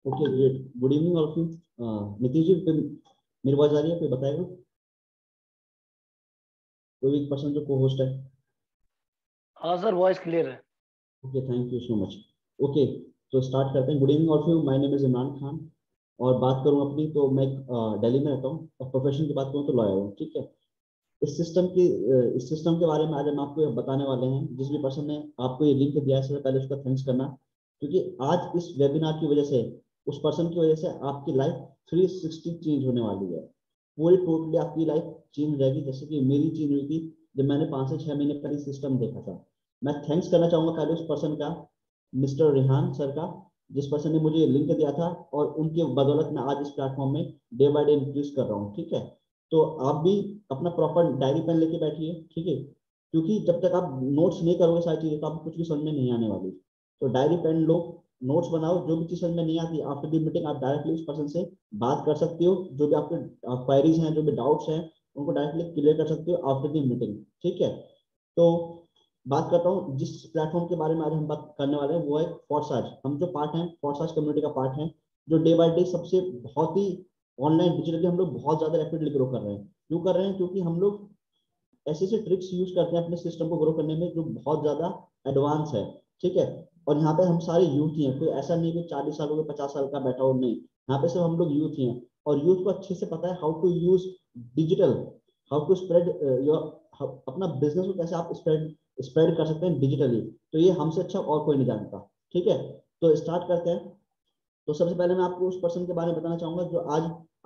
Okay great. Good evening all of you. Nitish ji, मेरी आवाज आ रही है? कोई बताएगा? कोई एक पर्सन जो को होस्ट है? हाँ सर, वॉइस क्लियर है। Okay, thank you so much. Okay, तो स्टार्ट करते हैं। Good evening all of you. My name is Imran Khan. और बात करूं अपनी, तो मैं दिल्ली में रहता हूँ, और प्रोफेशन की बात करूँ तो लॉयर हूँ। ठीक है। इस सिस्टम के बारे में आज हम आपको बताने वाले हैं। जिस भी पर्सन ने आपको ये लिंक दिया है, सबसे पहले उसका थैंक्स करना, क्योंकि आज इस वेबिनार की वजह से, उस पर्सन की वजह से आपकी लाइफ 360 चेंज होने वाली है। पूरी टोटली आपकी लाइफ चेंज हो जाएगी, जैसे कि मेरी चेंज हुई थी जब मैंने 5 से 6 महीने पहले सिस्टम देखा था। मैं थैंक्स करना चाहूंगा पहले उस पर्सन का, मिस्टर रेहान सर का, जिस पर्सन ने मुझे लिंक दिया था, और उनके बदौलत मैं आज इस प्लेटफॉर्म में डे बाय डे इंक्रीज कर रहा हूँ। ठीक है। तो आप भी अपना प्रॉपर डायरी पेन लेके बैठिए। ठीक है, क्योंकि जब तक आप नोट्स नहीं करोगे सारी चीजें, तो आपको कुछ भी समझ में नहीं आने वाली। तो डायरी पेन लो, नोट्स बनाओ। जो भी चीज समझ में नहीं आती, आफ्टर दी मीटिंग आप डायरेक्टली उस पर्सन से बात कर सकते हो। जो भी आपके क्वेरीज हैं, जो भी डाउट्स हैं, उनको डायरेक्टली क्लियर कर सकते हो आफ्टर दी मीटिंग। ठीक है। तो बात करता हूँ जिस प्लेटफॉर्म के बारे में आज हम बात करने वाले हैं, वो है फॉरसाज। हम जो पार्ट हैं, फॉरसाज कम्युनिटी का पार्ट है, जो डे बाय डे सबसे बहुत ही ऑनलाइन डिजिटली हम लोग बहुत ज्यादा रैपिडली ग्रो कर रहे हैं। क्यों कर रहे हैं? क्योंकि हम लोग ऐसे ऐसे ट्रिक्स यूज करते हैं अपने सिस्टम को ग्रो करने में, जो बहुत ज्यादा एडवांस है। ठीक है। और यहाँ पे हम सारे यूथ ही हैं, कोई ऐसा नहीं कि 40 साल हो गए 50 साल का बैठा हो, नहीं। यहाँ पे सब हम लोग यूथ ही हैं, और यूथ को अच्छे से पता है how to use digital, how to spread your, अपना बिजनेस को कैसे आप स्प्रेड स्प्रेड कर सकते हैं डिजिटली। तो ये हमसे अच्छा और कोई नहीं जानता। ठीक है। तो स्टार्ट करते हैं। तो सबसे पहले मैं आपको उस पर्सन के बारे में बताना चाहूंगा जो आज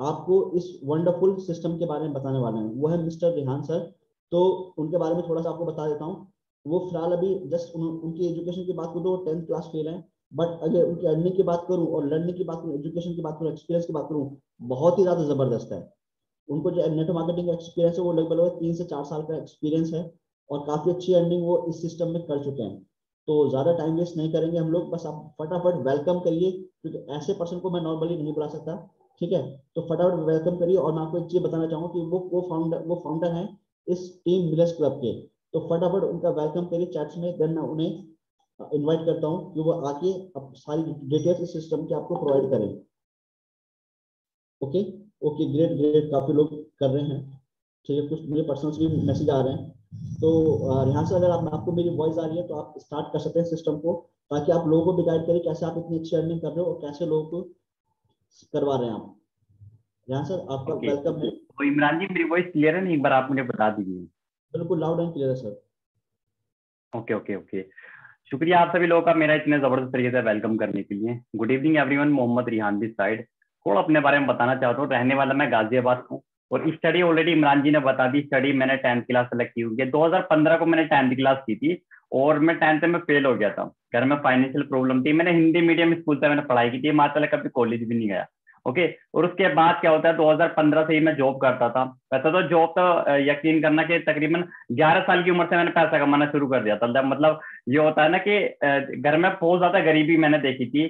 आपको इस वंडरफुल सिस्टम के बारे में बताने वाले हैं। वो है मिस्टर रेहान सर। तो उनके बारे में थोड़ा सा आपको बता देता हूँ। वो फिलहाल अभी जस्ट उनकी एजुकेशन की बात करूँ तो 10th क्लास फेल है। बट अगर उनकी अर्निंग की बात करूँ, और लर्निंग की बात करूँ, एजुकेशन की बात करूँ, एक्सपीरियंस की बात करूँ, बहुत ही ज्यादा जबरदस्त है। उनको जो नेट मार्केटिंग का एक्सपीरियंस है, वो लगभग 3 से 4 साल का एक्सपीरियंस है। और काफी अच्छी अर्निंग वो इस सिस्टम में कर चुके हैं। तो ज्यादा टाइम वेस्ट नहीं करेंगे हम लोग, बस आप फटाफट वेलकम करिए, क्योंकि ऐसे पर्सन को मैं नॉर्मली नहीं बुला सकता। ठीक है। तो फटाफट वेलकम करिए। और मैं आपको एक चीज बताना चाहूंगा कि वो फाउंडर है इस टीम मिलर्स क्लब के। तो फटाफट उनका वेलकम करिए चैट्स में। देन मैं उन्हें इनवाइट करता हूँ कि वो आके अब सारी डिटेल्स इस सिस्टम की आपको प्रोवाइड करें। ओके। ओके, ग्रेट ग्रेट, काफी लोग कर रहे हैं। ठीक है, कुछ मुझे पर्सनल भी मैसेज आ रहे हैं। तो यहाँ से अगर आपको मेरी वॉइस आ रही है, तो आप स्टार्ट कर सकते हैं सिस्टम को, ताकि आप लोगों को भी गाइड करें कैसे आप इतनी अच्छी अर्निंग कर रहे हो, और कैसे लोगों को करवा रहे हैं आप। यहाँ सर आपका ओके, वेलकम है। तो इमरान जी, मेरी वॉइस क्लियर है? नहीं, एक बार आप मुझे बता दीजिए। बिल्कुल लाउड एंड क्लियर है सर। Okay okay okay. शुक्रिया आप सभी लोगों का मेरा इतने जबरदस्त तरीके से वेलकम करने के लिए। Good evening everyone, Mohammed Rihan this side. थोड़ा अपने बारे में बताना चाहता हूँ। रहने वाला मैं गाजियाबाद हूँ, और स्टडी ऑलरेडी इमरान जी ने बता दी। स्टडी मैंने 10th क्लास सेलेक्ट की हुई है। 2015 को मैंने 10th क्लास की थी, और मैं 10th में फेल हो गया था। घर में फाइनेंशियल प्रॉब्लम थी। मैंने हिंदी मीडियम स्कूल से मैंने पढ़ाई की थी, माशाल्लाह कभी कॉलेज भी नहीं गया। ओके। और उसके बाद क्या होता है, 2015 से ही मैं जॉब करता था। वैसे तो जॉब तो यकीन करना कि तकरीबन 11 साल की उम्र से मैंने पैसा कमाना शुरू कर दिया था। मतलब ये होता है ना कि घर में बहुत ज्यादा गरीबी मैंने देखी थी।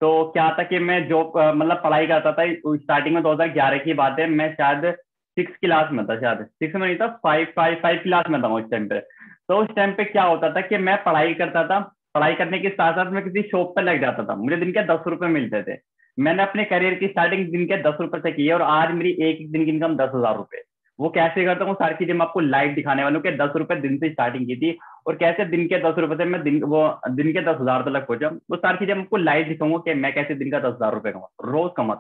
तो क्या था कि मैं जॉब मतलब पढ़ाई करता था। स्टार्टिंग में 2011 की बात है, मैं शायद 6th क्लास में था, शायद 6 में नहीं था, 5 क्लास में था उस टाइम पे। तो उस टाइम पे क्या होता था कि मैं पढ़ाई करता था, पढ़ाई करने के साथ साथ मैं किसी शॉप पर लग जाता था। मुझे दिन के 10 रुपए मिलते थे। मैंने अपने करियर की स्टार्टिंग दिन के 10 रुपए से की है, और आज मेरी एक एक दिन की इनकम 10,000 रुपए। वो कैसे करता हूँ, सारी चीजें मैं आपको लाइव दिखाने वाला हूँ कि 10 रुपए दिन से स्टार्टिंग की थी, और कैसे दिन के 10 रुपए से मैं दिन के 10,000 तक पहुंचा। वो सारी चीजें मैं आपको लाइव दिखाऊंगा कि मैं कैसे दिन का 10,000 रुपए कमा, रोज कमा,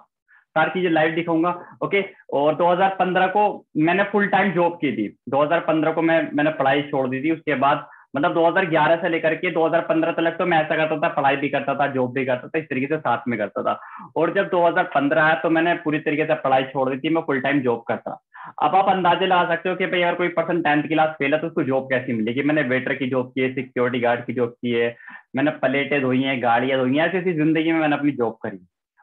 सारी चीजें लाइव दिखाऊंगा। ओके। और 2015 को मैंने फुल टाइम जॉब की थी। 2015 को मैंने पढ़ाई छोड़ दी थी। उसके बाद मतलब 2011 से लेकर के 2015 तक तो मैं ऐसा करता था, पढ़ाई भी करता था, जॉब भी करता था, इस तरीके से साथ में करता था। और जब 2015 आया तो मैंने पूरी तरीके से पढ़ाई छोड़ दी थी, मैं फुल टाइम जॉब करता। अब आप अंदाजे लगा सकते हो कि भाई अगर कोई पर्सन 10th क्लास फेल है तो उसको जॉब कैसी मिलेगी। मैंने वेटर की जॉब की है, सिक्योरिटी गार्ड की जॉब की है, मैंने प्लेटें धोई हैं, गाड़ियां धोई हैं, ऐसी ऐसी जिंदगी में मैंने अपनी जॉब करी।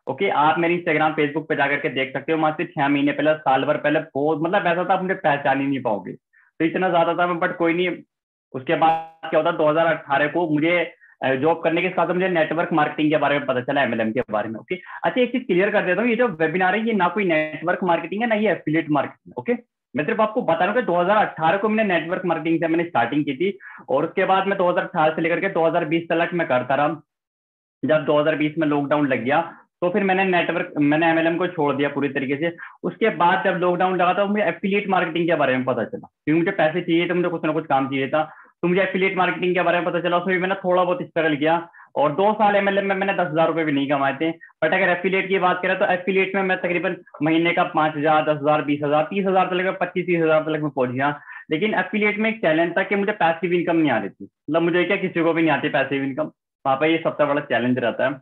ओके। आप मेरी इंस्टाग्राम फेसबुक पे जाकर के देख सकते हो। मैं से 6 महीने पहले, साल भर पहले, बहुत मतलब ऐसा था आप मुझे पहचान ही नहीं पाओगे, तो इतना ज्यादा था मैं। बट कोई नहीं। उसके बाद क्या होता, 2018 को मुझे जॉब करने के साथ मुझे नेटवर्क मार्केटिंग के बारे में पता चला, एमएलएम के बारे में। ओके। अच्छा, एक चीज क्लियर कर देता हूँ, ये जो वेबिनार है ये ना कोई नेटवर्क मार्केटिंग है, ना ये एफिलिएट मार्केटिंग। ओके। मैं सिर्फ आपको बता रहा हूँ कि 2018 को मैंने नेटवर्क मार्केटिंग से मैंने स्टार्टिंग की थी, और उसके बाद मैं 2018 से लेकर के 2020 तक मैं करता रहा। जब 2020 में लॉकडाउन लग गया तो फिर मैंने एमएलएम को छोड़ दिया पूरी तरीके से। उसके बाद जब लॉकडाउन लगा था मुझे एफिलिएट मार्केटिंग के बारे में पता चला, क्योंकि मुझे पैसे चाहिए थे, मुझे कुछ ना कुछ काम चाहिए था, तो मुझे एफिलिएट मार्केटिंग के बारे में पता चला। उसमें भी मैंने थोड़ा बहुत स्ट्रगल किया और 2 साल एमएलएम में मैंने 10,000 रुपए भी नहीं कमाए थे। बट अगर एफिलिएट की बात करें तो एफिलिएट में मैं तकरीबन महीने का 5,000, 10,000, 20,000, 30,000 तक, 25-30,000 तक मैं पहुंच गया। लेकिन एफिलिएट में एक चैलेंज था कि मुझे पैसिव इनकम नहीं आ रही थी, मतलब मुझे क्या किसी को भी नहीं आती पैसिव इनकम, वहां पर ये सबसे बड़ा चैलेंज रहता है,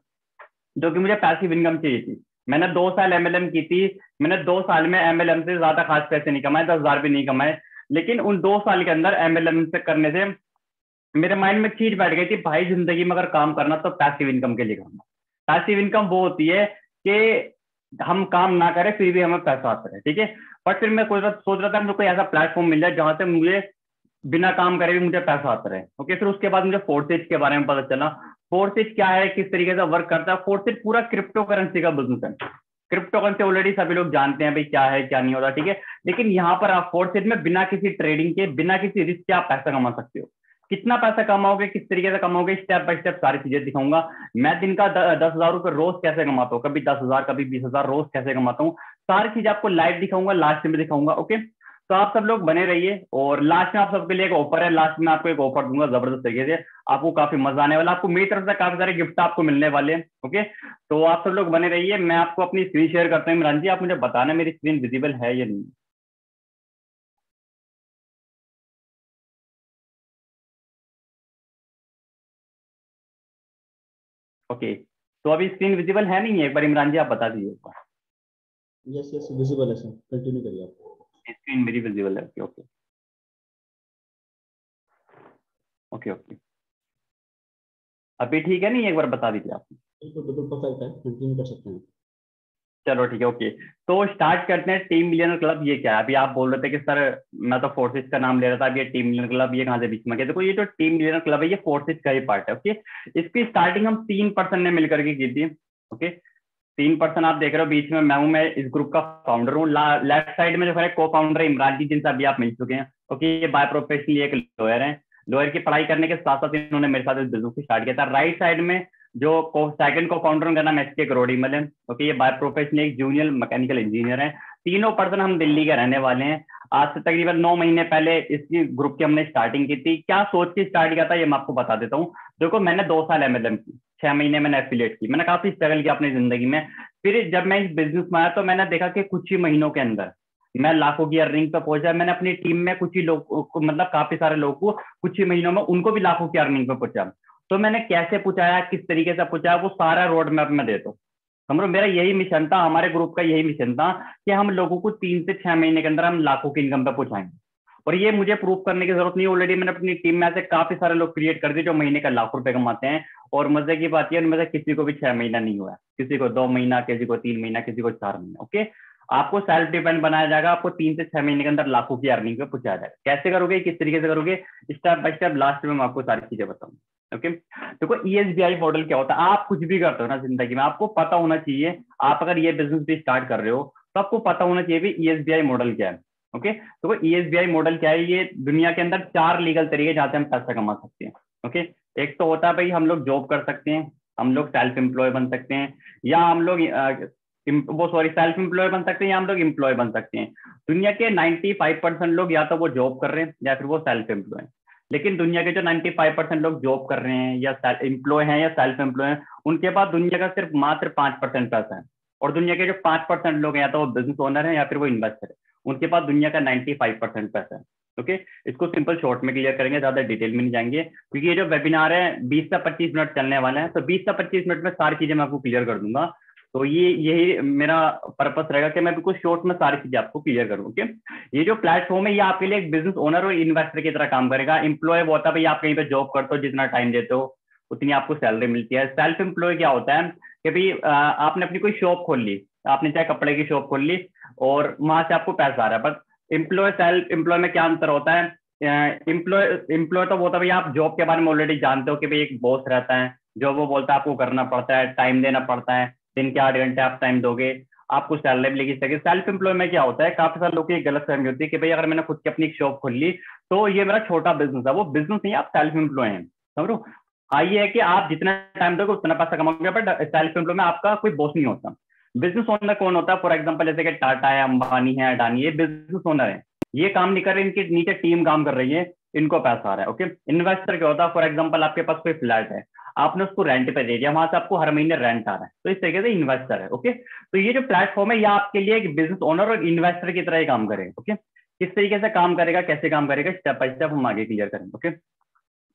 जो कि मुझे पैसिव इनकम चाहिए थी। मैंने 2 साल एमएलएम की थी, मैंने 2 साल में एमएलएम से ज्यादा खास पैसे नहीं कमाए, 10,000 भी नहीं कमाए। लेकिन उन 2 साल के अंदर एमएलएम से करने से मेरे माइंड में चीज बैठ गई थी, भाई जिंदगी में अगर काम करना तो पैसिव इनकम के लिए करना। पैसिव इनकम वो होती है कि हम काम ना करें फिर भी हमें पैसा आता है, ठीक है। बट फिर मैं सोच रहा था मुझे कोई ऐसा प्लेटफॉर्म मिल जाए जहां से मुझे बिना काम करे भी मुझे पैसा आता रहे। ओके, फिर उसके बाद मुझे फोर्सेज के बारे में पता चला। फोर्सेज क्या है, किस तरीके से वर्क करता है। फोर्सेज पूरा क्रिप्टो करेंसी का बिजनेस है। क्रिप्टो करेंसी ऑलरेडी सभी लोग जानते हैं भाई क्या है क्या नहीं होता, ठीक है। लेकिन यहाँ पर आप फोर्सेज में बिना किसी ट्रेडिंग के, बिना किसी रिस्क के आप पैसा कमा सकते हो। कितना पैसा कमाओगे, किस तरीके से कमाओगे, स्टेप बाय स्टेप सारी चीजें दिखाऊंगा। मैं दिन का 10,000 रुपये रोज कैसे कमाता हूँ, कभी 10,000, कभी 20,000 रोज कैसे कमाता हूँ, सारी चीजें आपको लाइव दिखाऊंगा, लास्ट में दिखाऊंगा। ओके, तो आप सब लोग बने रहिए। और लास्ट में आप सबके लिए एक ऑफर है, लास्ट में आपको एक ऑफर दूंगा जबरदस्त तरीके से, आपको काफी मजा आने वाला, आपको मेरी तरफ से काफी सारे गिफ्ट आपको मिलने वाले हैं। ओके, तो आप सब लोग बने रहिए। मैं आपको अपनी स्क्रीन शेयर करता हूँ। इमरान जी आप मुझे बताना मेरी स्क्रीन विजिबल है या नहीं। ओके, तो अभी स्क्रीन विजिबल है नहीं है, एक बार इमरान जी आप बता दीजिए एक बार। यस यस विजिबल है सर, कंटिन्यू करिए आप। स्क्रीन मेरी विजिबल है। ओके ओके ओके ओके, अभी ठीक है नहीं, एक बार बता दीजिए आप। बिल्कुल बिल्कुल परफेक्ट है, कंटिन्यू कर सकते हैं। चलो ठीक है, ओके। तो स्टार्ट करते हैं। टीम मिलियनर क्लब ये क्या है? अभी आप बोल रहे थे कि सर मैं तो फोर्सेज का नाम ले रहा था, अब ये टीम मिलियनर क्लब ये कहाँ से बीच में गया? देखो ये जो टीम मिलियनर क्लब है ये फोर्सेज का ही पार्ट है। ओके, इसकी स्टार्टिंग हम 3 पर्सन ने मिलकर के की थी। ओके, 3 पर्सन आप देख रहे हो बीच में, मैं इस ग्रुप का फाउंडर हूँ। लेफ्ट साइड में जो है को फाउंडर है इमरान जी, जिनसे अभी आप मिल चुके हैं। ओके, ये बाय प्रोफेशनली एक लॉयर है, लॉयर की पढ़ाई करने के साथ साथ इन्होंने मेरे साथ इस बिजनेस को स्टार्ट किया था। राइट साइड में जो सेकंड को फाउंडर उनका नाम एस के करोड़ीमल है। ओके, ये बाय प्रोफेशनल एक जूनियर मैकेनिकल इंजीनियर है। तीनों पर्सन हम दिल्ली के रहने वाले हैं। आज से तकरीबन 9 महीने पहले इसी ग्रुप की हमने स्टार्टिंग की थी। क्या सोच के स्टार्ट किया था ये मैं आपको बता देता हूँ। देखो मैंने 2 साल एमएलएम की, 6 महीने मैंने एफिलिएट की, मैंने काफी स्ट्रगल किया अपनी जिंदगी में। फिर जब मैं इस बिजनेस में आया तो मैंने देखा कि कुछ ही महीनों के अंदर मैं लाखों की अर्निंग पे पहुंचा। मैंने अपनी टीम में कुछ ही लोग मतलब काफी सारे लोगों को कुछ ही महीनों में उनको भी लाखों की अर्निंग पे पहुंचा। तो मैंने कैसे पहुंचाया, किस तरीके से पहुंचाया, वो सारा रोड मैप में देता हूँ। समझो मेरा यही मिशन था, हमारे ग्रुप का यही मिशन था कि हम लोगों को 3 से 6 महीने के अंदर हम लाखों की इनकम पे पहुंचाएंगे। और ये मुझे प्रूव करने की जरूरत नहीं, ऑलरेडी मैंने अपनी टीम में ऐसे काफी सारे लोग क्रिएट कर दिए जो महीने का लाखों रुपए कमाते हैं। और मजे की बात यह उनमें से किसी को भी 6 महीना नहीं हुआ, किसी को 2 महीना, किसी को 3 महीना, किसी को 4 महीना। ओके, आपको सेल्फ डिपेंड बनाया जाएगा, आपको 3 से 6 महीने के अंदर लाखों की अर्निंग पे पहुंचाया जाएगा। कैसे करोगे, किस तरीके से करोगे, स्टेप बाय स्टेप लास्ट में मैं आपको सारी चीजें बताऊंगा। ओके, देखो ईएसबीआई मॉडल क्या होता है। आप कुछ भी करते हो ना जिंदगी में, आपको पता होना चाहिए। आप अगर ये बिजनेस भी स्टार्ट कर रहे हो तो आपको पता होना चाहिए भी ईएसबीआई मॉडल क्या है। ओके, तो ईएसबीआई मॉडल क्या है, ये दुनिया के अंदर 4 लीगल तरीके जहां से हम पैसा कमा सकते हैं। ओके, एक तो होता है भाई हम लोग जॉब कर सकते हैं, हम लोग सेल्फ एम्प्लॉय बन सकते हैं, या हम लोग सेल्फ एम्प्लॉय बन सकते हैं, या हम लोग एम्प्लॉय बन सकते हैं। दुनिया के 95% लोग या तो वो जॉब कर रहे हैं या फिर वो सेल्फ एम्प्लॉय हैं। लेकिन दुनिया के जो 95% लोग जॉब कर रहे हैं या एम्प्लॉय हैं या सेल्फ एम्प्लॉय हैं, उनके पास दुनिया का सिर्फ मात्र 5% पैसा है। और दुनिया के जो 5% लोग हैं या तो वो बिजनेस ओनर है या फिर वो इन्वेस्टर है, उनके पास दुनिया का 95% पैसा है। ओके, इसको सिंपल शॉर्ट में क्लियर करेंगे, ज्यादा डिटेल में नहीं जाएंगे, क्योंकि ये जो वेबिनार है 20 से 25 मिनट चलने वाले हैं। तो 20 से 25 मिनट में सारी चीजें मैं आपको क्लियर कर दूंगा। तो ये यही मेरा पर्पस रहेगा कि मैं बिल्कुल शॉर्ट में सारी चीजें आपको क्लियर करूँ। ओके, ये जो प्लेटफॉर्म है ये आपके लिए एक बिजनेस ओनर और इन्वेस्टर की तरह काम करेगा। एम्प्लॉय वो होता है भाई आप कहीं पे जॉब करते हो, जितना टाइम देते हो उतनी आपको सैलरी मिलती है। सेल्फ एम्प्लॉय क्या होता है कि भाई आपने अपनी कोई शॉप खोल ली, आपने चाहे कपड़े की शॉप खोल ली और वहां से आपको पैसा आ रहा है। बट एम्प्लॉय सेल्फ एम्प्लॉय में क्या अंतर होता है? एम्प्लॉय तो वो होता है भाई आप जॉब के बारे में ऑलरेडी जानते हो कि भाई एक बॉस रहता है जो वो बोलता है आपको करना पड़ता है, टाइम देना पड़ता है, दिन के 8 घंटे आप टाइम दोगे, आपको सैलरी मिलेगी। सेल्फ एम्प्लॉय में क्या होता है, काफी सारे लोगों की गलत फहमी होती है कि भाई अगर मैंने खुद की अपनी शॉप खोल ली तो ये मेरा छोटा बिजनेस है। वो बिजनेस नहीं है, आप सेल्फ एम्प्लॉय हैं, समझो। हाँ ये है कि आप जितना टाइम दोगे उतना पैसा कमाओगे, बट सेल्फ एम्प्लॉय में आपका कोई बॉस नहीं होता। बिजनेस ओनर कौन होता है? फॉर एग्जांपल जैसे कि टाटा है, अंबानी है, अडानी, ये बिजनेस ओनर है। ये काम नहीं कर रहे, इनके नीचे टीम काम कर रही है, इनको पैसा आ रहा है। ओके, इन्वेस्टर क्या होता है? फॉर एग्जांपल आपके पास कोई फ्लैट है, आपने उसको रेंट पे दे दिया, वहां से आपको हर महीने रेंट आ रहा है, तो इस तरीके से इन्वेस्टर है। ओके, तो ये जो प्लेटफॉर्म है, ये आपके लिए एक बिजनेस ओनर और इन्वेस्टर की तरह ही काम करेगा। ओके, किस तरीके से काम करेगा, कैसे काम करेगा, स्टेप बाय स्टेप हम आगे क्लियर करेंगे। ओके,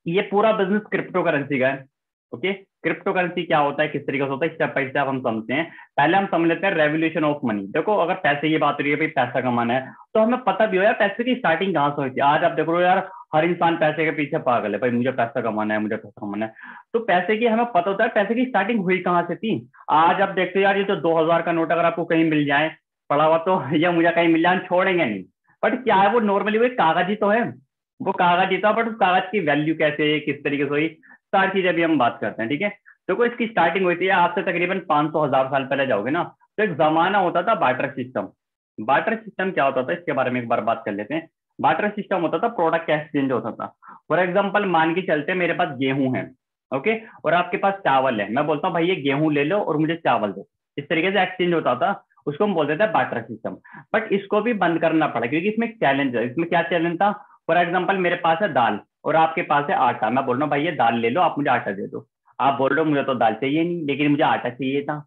ये पूरा बिजनेस क्रिप्टो करेंसी का है। ओके, क्रिप्टो करेंसी क्या होता है, किस तरीके से होता है, स्टेप बाय स्टेप हम समझते हैं। पहले हम समझ लेते हैं रेवोल्यूशन ऑफ मनी। देखो, अगर पैसे की बात हो रही है, भाई पैसा कमाना है, तो हमें पता भी हो यार पैसे की स्टार्टिंग कहाँ से हुई थी। आज आप देखो यार, हर इंसान पैसे के पीछे पागल है, भाई मुझे पैसा कमाना है, मुझे पैसा कमाना है। तो पैसे की हमें पता होता है पैसे की स्टार्टिंग हुई कहाँ से थी। आज आप देखते हो यार, ये तो 2000 का नोट अगर आपको कहीं मिल जाए पड़ा हुआ, तो या मुझे कहीं मिल जाए, हम छोड़ेंगे नहीं। बट क्या है, वो नॉर्मली वो कागज ही तो है, वो कागज ही था, बट उस कागज की वैल्यू कैसे, किस तरीके से हुई, सारी चीजें भी हम बात करते हैं। ठीक है, देखो इसकी स्टार्टिंग हुई थी आज से तकरीबन 500,000 साल पहले जाओगे ना, तो एक जमाना होता था बार्टर सिस्टम। बार्टर सिस्टम क्या होता था, इसके बारे में एक बार बात कर लेते हैं। बार्टर सिस्टम होता था, प्रोडक्ट का एक्सचेंज होता था। फॉर एग्जाम्पल मान के चलते मेरे पास गेहूं है, ओके, और आपके पास चावल है, मैं बोलता हूँ भाई ये गेहूं ले लो और मुझे चावल दो। इस तरीके से एक्सचेंज होता था, उसको हम बोलते थे बार्टर सिस्टम। बट इसको भी बंद करना पड़ा, क्योंकि इसमें एक चैलेंज है। इसमें क्या चैलेंज था? फॉर एग्जाम्पल मेरे पास है दाल और आपके पास है आटा, मैं बोल रहा हूँ भाई ये दाल ले लो, आप मुझे आटा दे दो। आप बोल रहे हो मुझे तो दाल चाहिए नहीं, लेकिन मुझे आटा चाहिए था।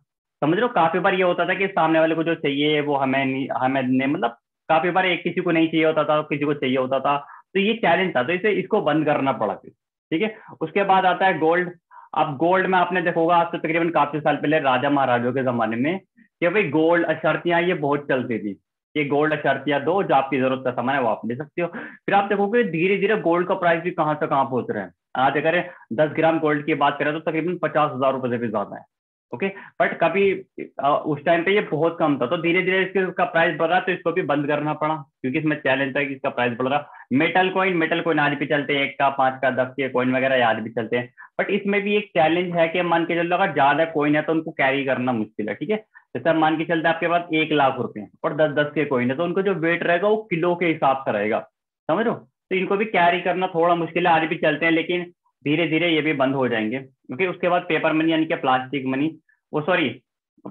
समझ रहे हो, काफी बार ये होता था कि सामने वाले को जो चाहिए वो हमें नहीं, हमें नहीं, मतलब काफी बार एक किसी को नहीं चाहिए होता था, किसी को चाहिए होता था। तो ये चैलेंज था, तो इसे इसको बंद करना पड़ा फिर। ठीक है, उसके बाद आता है गोल्ड। अब गोल्ड में आपने देखोगा आज से तकरीबन काफी साल पहले राजा महाराजों के जमाने में कि भाई गोल्ड अशर्तियां ये बहुत चलती थी। ये गोल्ड अशर्तियां दो, जो आपकी जरूरत का सामान है वो आप ले सकते हो। फिर आप देखोगे धीरे धीरे गोल्ड का प्राइस भी कहाँ से कहाँ पहुंच रहा है। आज अगर 10 ग्राम गोल्ड की बात करें तो तकरीबन 50,000 रुपए से भी ज्यादा है। ओके, बट कभी उस टाइम पे ये बहुत कम था, तो धीरे धीरे इसका प्राइस बढ़ रहा, तो इसको भी बंद करना पड़ा, क्योंकि इसमें चैलेंज था कि इसका प्राइस बढ़ रहा। मेटल कॉइन आज भी चलते हैं, 1 का, 5 का, 10 के कॉइन वगैरह आज भी चलते हैं। बट इसमें भी एक चैलेंज है कि मान के चलो अगर ज्यादा कॉइन है तो उनको कैरी करना मुश्किल है। ठीक है, जैसे मान के चलते आपके पास 1 लाख रुपए और 10-10 के कॉइन है, तो उनको जो वेट रहेगा वो किलो के हिसाब से रहेगा। समझ लो, तो इनको भी कैरी करना थोड़ा मुश्किल है। आज भी चलते हैं, लेकिन धीरे धीरे ये भी बंद हो जाएंगे। क्योंकि उसके बाद पेपर मनी यानी कि प्लास्टिक मनी, वो सॉरी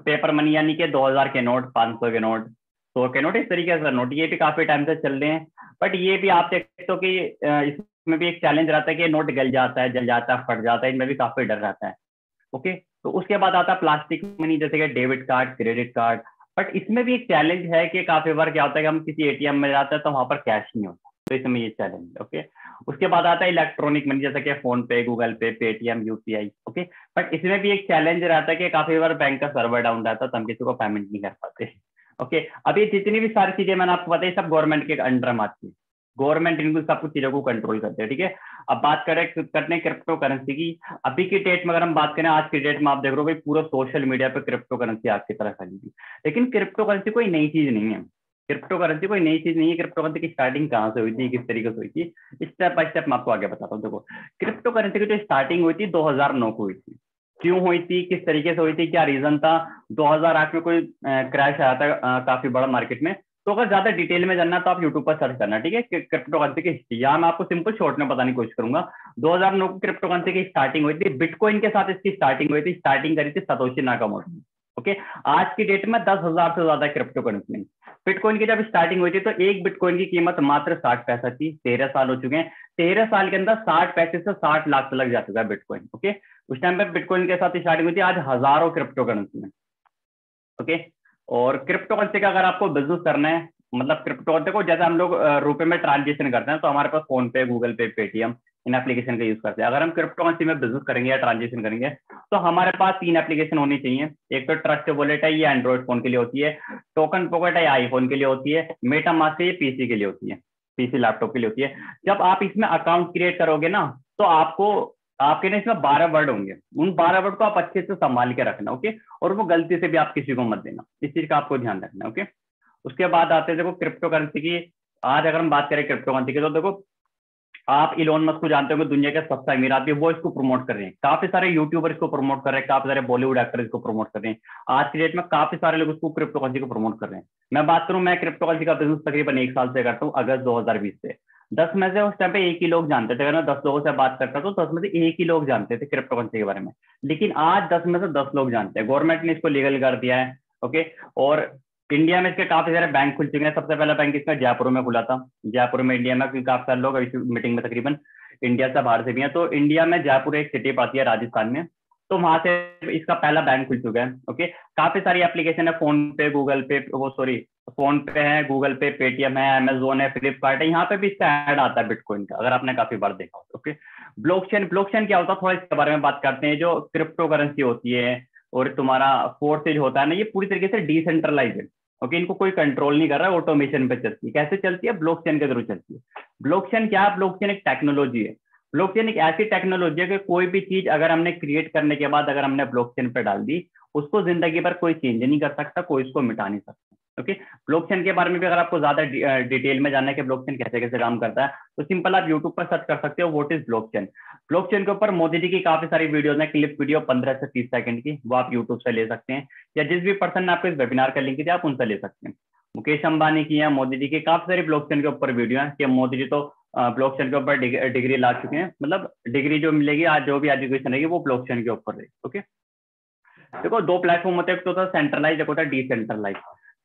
पेपर मनी यानी कि 2000 के नोट, 500 के नोट, 100 के नोट, इस तरीके से नोट, ये भी काफी टाइम से चल रहे हैं। बट ये भी आप देखते हो कि इसमें भी एक चैलेंज रहता है कि नोट गल जाता है, जल जाता है, फट जाता है, इनमें भी काफी डर रहता है। ओके, तो उसके बाद आता है प्लास्टिक मनी, जैसे कि debit card, credit card. But इसमें भी एक चैलेंज है कि काफी बार क्या होता है कि हम किसी एटीएम में जाते हैं तो वहां पर कैश नहीं होता, तो इसमें ये चैलेंज है। ओके, उसके बाद आता है इलेक्ट्रॉनिक मनी, जैसे कि फोन पे, गूगल पे, पेटीएम, यूपीआई। ओके, बट इसमें भी एक चैलेंज रहता है कि काफी बार बैंक का सर्वर डाउन रहता है, तो हम किसी को पेमेंट नहीं कर पाते। ओके, अब ये जितनी भी सारी चीजें मैंने आपको बताई, सब गवर्नमेंट के अंडर में आती है। गवर्नमेंट इनको सब कुछ चीजों को कंट्रोल करते हैं। ठीक है, अब बात करते हैं क्रिप्टो करेंसी की। अभी की डेट में अगर हम बात करें, आज की डेट में आप देख रहे हो भाई पूरा सोशल मीडिया पे क्रिप्टो करेंसी आपकी तरह फैली थी। लेकिन क्रिप्टो करेंसी कोई नई चीज नहीं है। क्रिप्टो करेंसी कोई नई चीज नहीं है। क्रिप्टो करेंसी की स्टार्टिंग कहाँ से हुई थी, किस तरीके से हुई थी, स्टेप बाय स्टेप मैं आपको आगे बताता हूँ। देखो, क्रिप्टो करेंसी की जो स्टार्टिंग हुई थी 2009 को हुई थी। क्यों हुई थी, किस तरीके से हुई थी, क्या रीजन था? 2008 में कोई क्रैश आया था काफी बड़ा मार्केट में। तो अगर ज्यादा डिटेल में जानना तो आप यूट्यूब पर सर्च करना। ठीक है, क्रिप्टो करेंसी की हिस्ट्री, यहाँ मैं आपको सिंपल शॉर्ट में बताने की कोशिश करूंगा। 2009 को क्रिप्टो करेंसी की स्टार्टिंग हुई थी, बिटकॉइन के साथ इसकी स्टार्टिंग हुई थी। स्टार्टिंग करी थी सतोशी नाकामोटो ने। ओके, आज की डेट में 10,000 से ज्यादा क्रिप्टो करेंसी। बिटकॉइन की जब स्टार्टिंग हुई थी तो एक बिटकॉइन की कीमत मात्र 60 पैसा थी। 13 साल हो चुके हैं, 13 साल के अंदर 60 पैसे से 60 लाख तक लग जा चुका है बिटकॉइन। ओके, उस टाइम पे बिटकॉइन के साथ स्टार्टिंग हुई थी, आज हजारों क्रिप्टो करेंसी है। ओके, और क्रिप्टो करेंसी का अगर आपको बिजनेस करना है, मतलब क्रिप्टो देखो, जैसे हम लोग रुपए में ट्रांजेक्शन करते हैं तो हमारे पास फोन पे, गूगल पे, पेटीएम, इन एप्लीकेशन का यूज करते हैं। अगर हम क्रिप्टो करेंसी में बिजनेस करेंगे या ट्रांजेक्शन करेंगे तो हमारे पास 3 एप्लीकेशन होनी चाहिए। एक तो ट्रस्ट वॉलेट है, ये एंड्रॉइड फोन के लिए होती है। टोकन पॉकेट है, आईफोन के लिए होती है। मेटा मास्क है, ये पीसी के लिए होती है, पीसी लैपटॉप के लिए होती है। जब आप इसमें अकाउंट क्रिएट करोगे ना, तो आपके ना इसमें 12 वर्ड होंगे। उन 12 वर्ड को आप अच्छे से संभाल के रखना। ओके, और वो गलती से भी आप किसी को मत देना, इस चीज का आपको ध्यान रखना। ओके, उसके बाद आते हैं देखो क्रिप्टो करेंसी की। आज अगर हम बात करें क्रिप्टो करेंसी की, तो देखो आप इलोन मस्क को जानते होंगे, दुनिया के सबसे अमीर आदमी, वो इसको प्रमोट कर रहे हैं। काफी सारे यूट्यूबर इसको प्रमोट कर रहे हैं, काफी सारे बॉलीवुड एक्टर इसको प्रमोट कर रहे हैं। आज की डेट में काफी सारे लोग इसको क्रिप्टो करेंसी को प्रमोट कर रहे हैं। मैं बात करूं, मैं क्रिप्टो करेंसी का बिजनेस तकरीबन 1 साल से करता हूँ, अगस्त 2020 से। 10 में से उस टाइम पे 1 ही लोग जानते थे। अगर मैं 10 लोगों से बात करता तो 10 में से 1 ही लोग जानते थे क्रिप्टो करेंसी के बारे में। लेकिन आज 10 में से 10 लोग जानते हैं। गवर्नमेंट ने इसको लीगल कर दिया है। ओके, और इंडिया में इसके काफी सारे बैंक खुल चुके हैं। सबसे पहला बैंक इसका जयपुर में खुला था। जयपुर में इंडिया में, क्योंकि काफी सारे लोग अभी मीटिंग में तकरीबन इंडिया से बाहर से भी हैं। तो इंडिया में जयपुर एक सिटी पड़ती है राजस्थान में, तो वहां से इसका पहला बैंक खुल चुका है। ओके, काफी सारी एप्लीकेशन है, फोन पे, गूगल पे, वो सॉरी फोन पे है, गूगल पे, पेटीएम है, अमेजोन है, फ्लिपकार्ट है, यहाँ पे भी इसका ऐड आता है बिटकॉइन का, अगर आपने काफी बार देखा हो। ओके, ब्लॉकचेन, ब्लॉकचेन क्या होता है, थोड़ा इसके बारे में बात करते हैं। जो क्रिप्टो करेंसी होती है और तुम्हारा फोर्सेज होता है ना, ये पूरी तरीके से डिसेंट्रलाइज है। ओके, इनको कोई कंट्रोल नहीं कर रहा है, ऑटोमेशन पे चलती है। कैसे चलती है? ब्लॉकचेन के थ्रू चलती है। ब्लॉकचेन क्या है? ब्लॉकचेन एक टेक्नोलॉजी है। ब्लॉकचेन एक ऐसी टेक्नोलॉजी है कि कोई भी चीज अगर हमने क्रिएट करने के बाद अगर हमने ब्लॉकचेन पे डाल दी, उसको जिंदगी भर कोई चेंज नहीं कर सकता, कोई उसको मिटा नहीं सकता। ओके, ब्लॉकचेन के बारे में भी अगर आपको ज्यादा डिटेल में जानना है कि ब्लॉकचेन कैसे कैसे काम करता है, तो सिंपल आप यूट्यूब पर सर्च कर सकते हो व्हाट इज ब्लॉकचेन। ब्लॉकचेन के ऊपर मोदी जी की काफी सारी वीडियोज है, क्लिप वीडियो 15 से 30 सेकंड की, वो आप यूट्यूब से ले सकते हैं, या जिस भी पर्सन ने आपको इस वेबिनार का लिंक दिया आप उनसे ले सकते हैं। मुकेश अंबानी की या मोदी जी की काफी सारी ब्लॉकचेन के ऊपर वीडियो है कि मोदी जी तो ब्लॉकचेन के ऊपर डिग्री ला चुके हैं। मतलब डिग्री जो मिलेगी आज, जो भी एजुकेशन रहेगी वो ब्लॉकचेन के ऊपर रहेगी। ओके, देखो दो प्लेटफॉर्म होते हैं, एक तो होता है सेंट्रलाइज, एक होता है डिसेंट्रलाइज।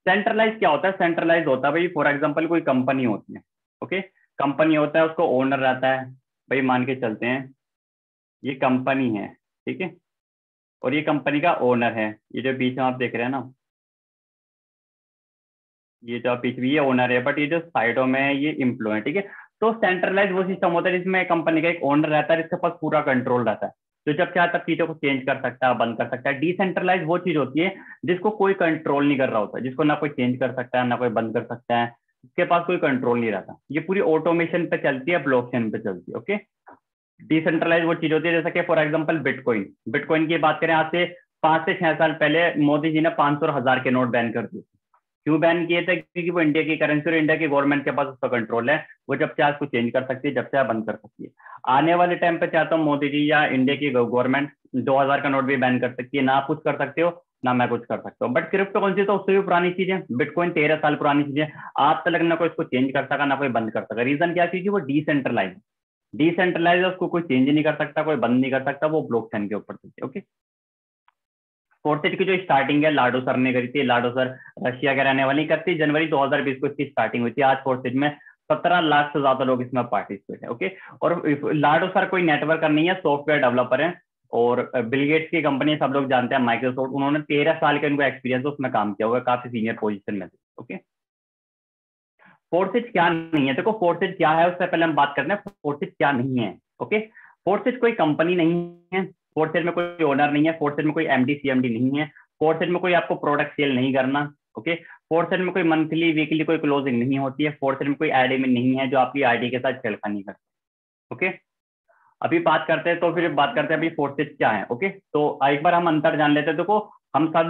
सेंट्रलाइज क्या होता है? सेंट्रलाइज होता है भाई, फॉर एग्जांपल कोई कंपनी होती है। ओके, कंपनी होता है, उसको ओनर रहता है। भाई मान के चलते हैं ये कंपनी है, ठीक है, और ये कंपनी का ओनर है। ये जो बीच में आप देख रहे हैं ना, ये जो बीच में ये ओनर है, बट ये जो साइडों में है ये इम्प्लॉय है, ठीक है। तो सेंट्रलाइज वो सिस्टम होता है जिसमें कंपनी का एक ओनर रहता है, जिसके पास पूरा कंट्रोल रहता है, जो जब चाहे तब चीजों को चेंज कर सकता है, बंद कर सकता है। डिसेंट्रलाइज वो चीज होती है जिसको कोई कंट्रोल नहीं कर रहा होता, जिसको ना कोई चेंज कर सकता है, ना कोई बंद कर सकता है, इसके पास कोई कंट्रोल नहीं रहता। ये पूरी ऑटोमेशन पे चलती है, ब्लॉकचेन पे चलती है। ओके, डिसेंट्रलाइज वो चीज होती है जैसा कि फॉर एग्जाम्पल बिटकॉइन। बिटकॉइन की बात करें, आज से 5 से 6 साल पहले मोदी जी ने 500 और 1000 के नोट बैन कर दिए। क्यों बैन किए थे? क्योंकि वो इंडिया की करेंसी और इंडिया की गवर्नमेंट के पास उसका कंट्रोल है, वो जब चाहे उसको चेंज कर सकती है, जब चाहे बंद कर सकती है। आने वाले टाइम पे चाहता हूँ मोदी जी या इंडिया की गवर्नमेंट 2000 का नोट भी बैन कर सकती है, ना आप कुछ कर सकते हो ना मैं कुछ कर सकता हूँ। बट क्रिप्टो करेंसी तो उससे भी पुरानी चीज है, बिटकॉइन 13 साल पुरानी चीज है, आज तक ना कोई इसको चेंज कर सका ना कोई बंद कर सका। रीजन क्या? क्योंकि वो डिसेंट्रलाइज, डिसेंट्रलाइज उसको कोई चेंज नहीं कर सकता, कोई बंद नहीं कर सकता, वो ब्लॉकचेन के ऊपर चलती है। ओके, फोर्सेज की जो स्टार्टिंग है लाडो सर ने करी थी। लाडो सर रशिया के रहने वाली, 31 जनवरी 2020 को इसकी स्टार्टिंग हुई थी। आज फोर्सेज में 17 लाख से ज्यादा लोग इसमें पार्टिसिपेट है। ओके, और लाडो सर कोई नेटवर्कर नहीं है, सॉफ्टवेयर डेवलपर है, और बिल गेट्स की कंपनी सब लोग जानते हैं माइक्रोसॉफ्ट। उन्होंने 13 साल का इनको एक्सपीरियंस उसमें काम किया हुआ, काफी सीनियर पोजीशन में थे। ओके, फोर्सेज क्या नहीं है, देखो फोर्सेज क्या है उससे पहले हम बात करते हैं फोर्सेज क्या नहीं है। ओके, फोर्सेज कोई कंपनी नहीं है, फोर्सेज में कोई ओनर नहीं है, फोर्सेज में कोई एमडी सीएमडी नहीं है, फोर्सेज में कोई आपको प्रोडक्ट सेल नहीं करना। ओके, फोर्सेज में कोई मंथली वीकली कोई क्लोजिंग नहीं होती है, फोर्सेज में कोई एडमिन नहीं है जो आपकी आईडी के साथ छेड़खानी करते। ओके, अभी बात करते हैं, तो फिर बात करते हैं अभी फोर्सेज क्या है। ओके, तो एक बार हम अंतर जान लेते हैं। देखो हम सब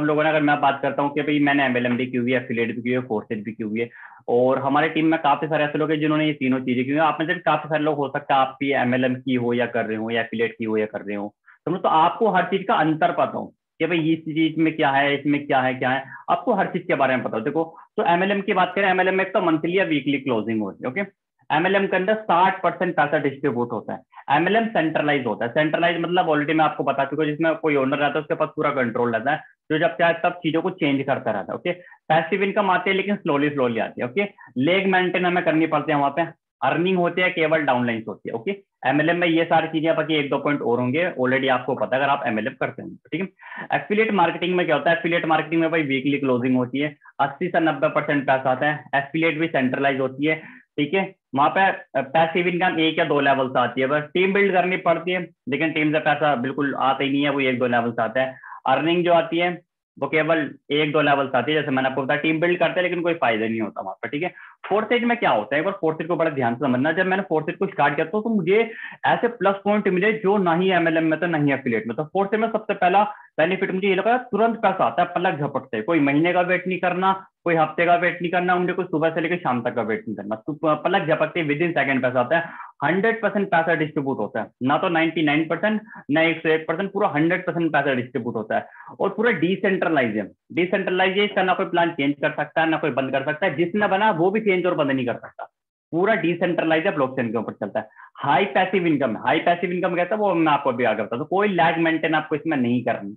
लोगों ने, अगर मैं बात करता हूँ कि भाई मैंने एमएलएम भी की हुई है, एफिलिएट भी की हुई है, फोर्सेज भी की हुई है, और हमारे टीम में काफी सारे ऐसे लोग हैं जिन्होंने ये तीनों चीजें की हुई है। आप में से काफी सारे लोग हो सकता है आप भी एमएलएम की हो या कर रहे हो, या एफिलिएट की हो या कर रहे हो, तो आपको हर चीज का अंतर पता हो कि भाई इस चीज में क्या है, इसमें क्या है, क्या है, आपको हर चीज के बारे में पता हो। देखो तो एमएलएम की बात करें, एमएलएम में एक तो मंथली या वीकली क्लोजिंग होती है। ओके, एमएलएम के अंदर 60% पैसा डिस्ट्रीब्यूट होता है। एमएलएम सेंट्रलाइज होता है। सेंट्रलाइज मतलब ऑलरेडी मैं आपको बता चुका हूं, जिसमें कोई ओनर रहता है, उसके पास पूरा कंट्रोल रहता है, जो जब चाहे तब चीजों को चेंज करता रहता है। ओके, पैसिव इनकम आती है लेकिन स्लोली स्लोली आती है। ओके, लेग मेंटेन हमें करनी पड़ती है, वहां पे अर्निंग होती है, केवल डाउनलाइंस होती है। ओके, एमएलएम में ये सारी चीजें, बाकी 1-2 पॉइंट और होंगे, ऑलरेडी आपको पता है अगर आप एमएलएम करते हैं। ठीक है, एफिलिएट मार्केटिंग में क्या होता है? एफिलिएट मार्केटिंग में भाई वीकली क्लोजिंग होती है, 80 से 90% पैसा आता है। एफिलिएट भी सेंट्रलाइज होती है, ठीक है, वहां पे पैसिव इनकम 1 या 2 लेवल से आती है, बस टीम बिल्ड करनी पड़ती है, लेकिन टीम से पैसा बिल्कुल आता ही नहीं है, वो 1-2 लेवल से आता है। अर्निंग जो आती है वो केवल 1-2 लेवल से आती है, जैसे मैंने आपको बताया टीम बिल्ड करते हैं लेकिन कोई फायदा नहीं होता वहां पर। ठीक है, फोर्सेज में क्या होता है, एक बार फोर्सेज को बड़ा ध्यान से समझना। जब मैंने फोर्सेज को स्टार्ट किया तो मुझे ऐसे प्लस पॉइंट मिले जो ना ही एमएलएम में था ना ही एफिलिएट में। तो फोर्सेज में सबसे पहला बेनिफिट मुझे ये लगा, तुरंत पैसा आता है पलक झपकते, कोई महीने का वेट नहीं करना, कोई हफ्ते का वेट नहीं करना, मुझे कोई सुबह से लेकर शाम तक का वेट नहीं करना, तो पलक झपकते विद इन सेकंड पैसा आता है। 100% पैसा डिस्ट्रीब्यूट होता है, ना तो 99% ना 101%, पूरा 100% पैसा डिस्ट्रीब्यूट होता है, और पूरा डिसेंट्रलाइज है। डिसेंट्रलाइज है, इसका ना कोई प्लान चेंज कर सकता है ना कोई बंद कर सकता है, जिसने बना वो भी चेंज और बंद नहीं कर सकता। पूरा डिसेंट्रलाइज है, ब्लॉकचेन के ऊपर चलता है। High passive income, high passive income कहता है वो मैं आपको अभी आगे बताता हूँ। कोई लैग मेंटेन आपको इसमें नहीं करनी।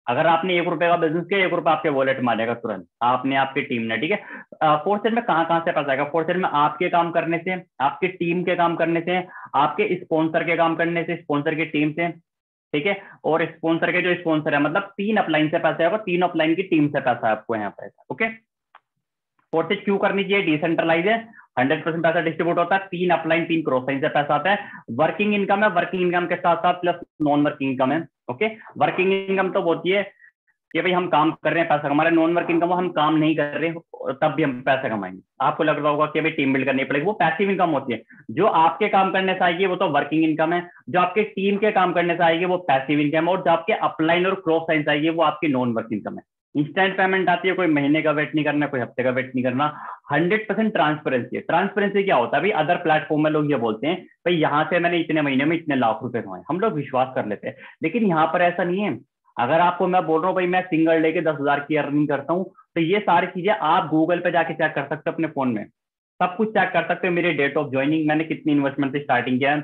अगर आपने 1 रुपए का बिजनेस किया, 1 रुपया आपके वॉलेट में आ जाएगा तुरंत, आपने आपकी टीम ने, ठीक है। फोर्थ सेट में कहाँ से पैसा आएगा? फोर्थ सेट में आपके काम करने से, आपकी टीम के काम करने से, आपके स्पॉन्सर के काम करने से, स्पॉन्सर की टीम से, ठीक है, और स्पॉन्सर के जो स्पॉन्सर है, मतलब 3 अपलाइन से पैसा आएगा, 3 अपलाइन की टीम से पैसा आपको यहाँ पे। ओके, फोर्थ सेट क्यों करनी चाहिए? डिसेंट्रलाइज है, 100% पैसा डिस्ट्रीब्यूट होता है, 3 अपलाइन 3 क्रॉस लाइन से पैसा आता है। वर्किंग इनकम है, वर्किंग इनकम के साथ साथ प्लस नॉन वर्किंग इनकम है। ओके, वर्किंग इनकम तो होती है कि भाई हम काम कर रहे हैं पैसा कमा रहे हैं। नॉन वर्किंग इनकम हम काम नहीं कर रहे तब भी हम पैसा कमाएंगे। आपको लग रहा होगा कि भाई टीम बिल्ड करनी पड़ेगी, वो पैसिव इनकम होती है। जो आपके काम करने से आएगी वो तो वर्किंग इनकम है, जो आपके टीम के काम करने से आएगी वो पैसिव इनकम है, और जो आपके अपलाइन और क्रॉस लाइन से आएगी वो आपकी नॉन वर्किंग इनकम है। इंस्टेंट पेमेंट आती है, कोई महीने का वेट नहीं करना, कोई हफ्ते का वेट नहीं करना। 100% ट्रांसपेरेंसी है। ट्रांसपेरेंसी क्या होता है भाई? अदर प्लेटफॉर्म में लोग ये बोलते हैं भाई यहाँ से मैंने इतने महीने में इतने लाख रुपए कमाए, हम लोग विश्वास कर लेते हैं, लेकिन यहाँ पर ऐसा नहीं है। अगर आपको मैं बोल रहा हूँ भाई मैं सिंगल डे के 10,000 की अर्निंग करता हूँ, तो ये सारी चीजें आप गूगल पे जाके चेक कर सकते हो अपने फोन में, सब कुछ चेक कर सकते हो। मेरी डेट ऑफ ज्वाइनिंग, मैंने कितनी इन्वेस्टमेंट से स्टार्टिंग किया है,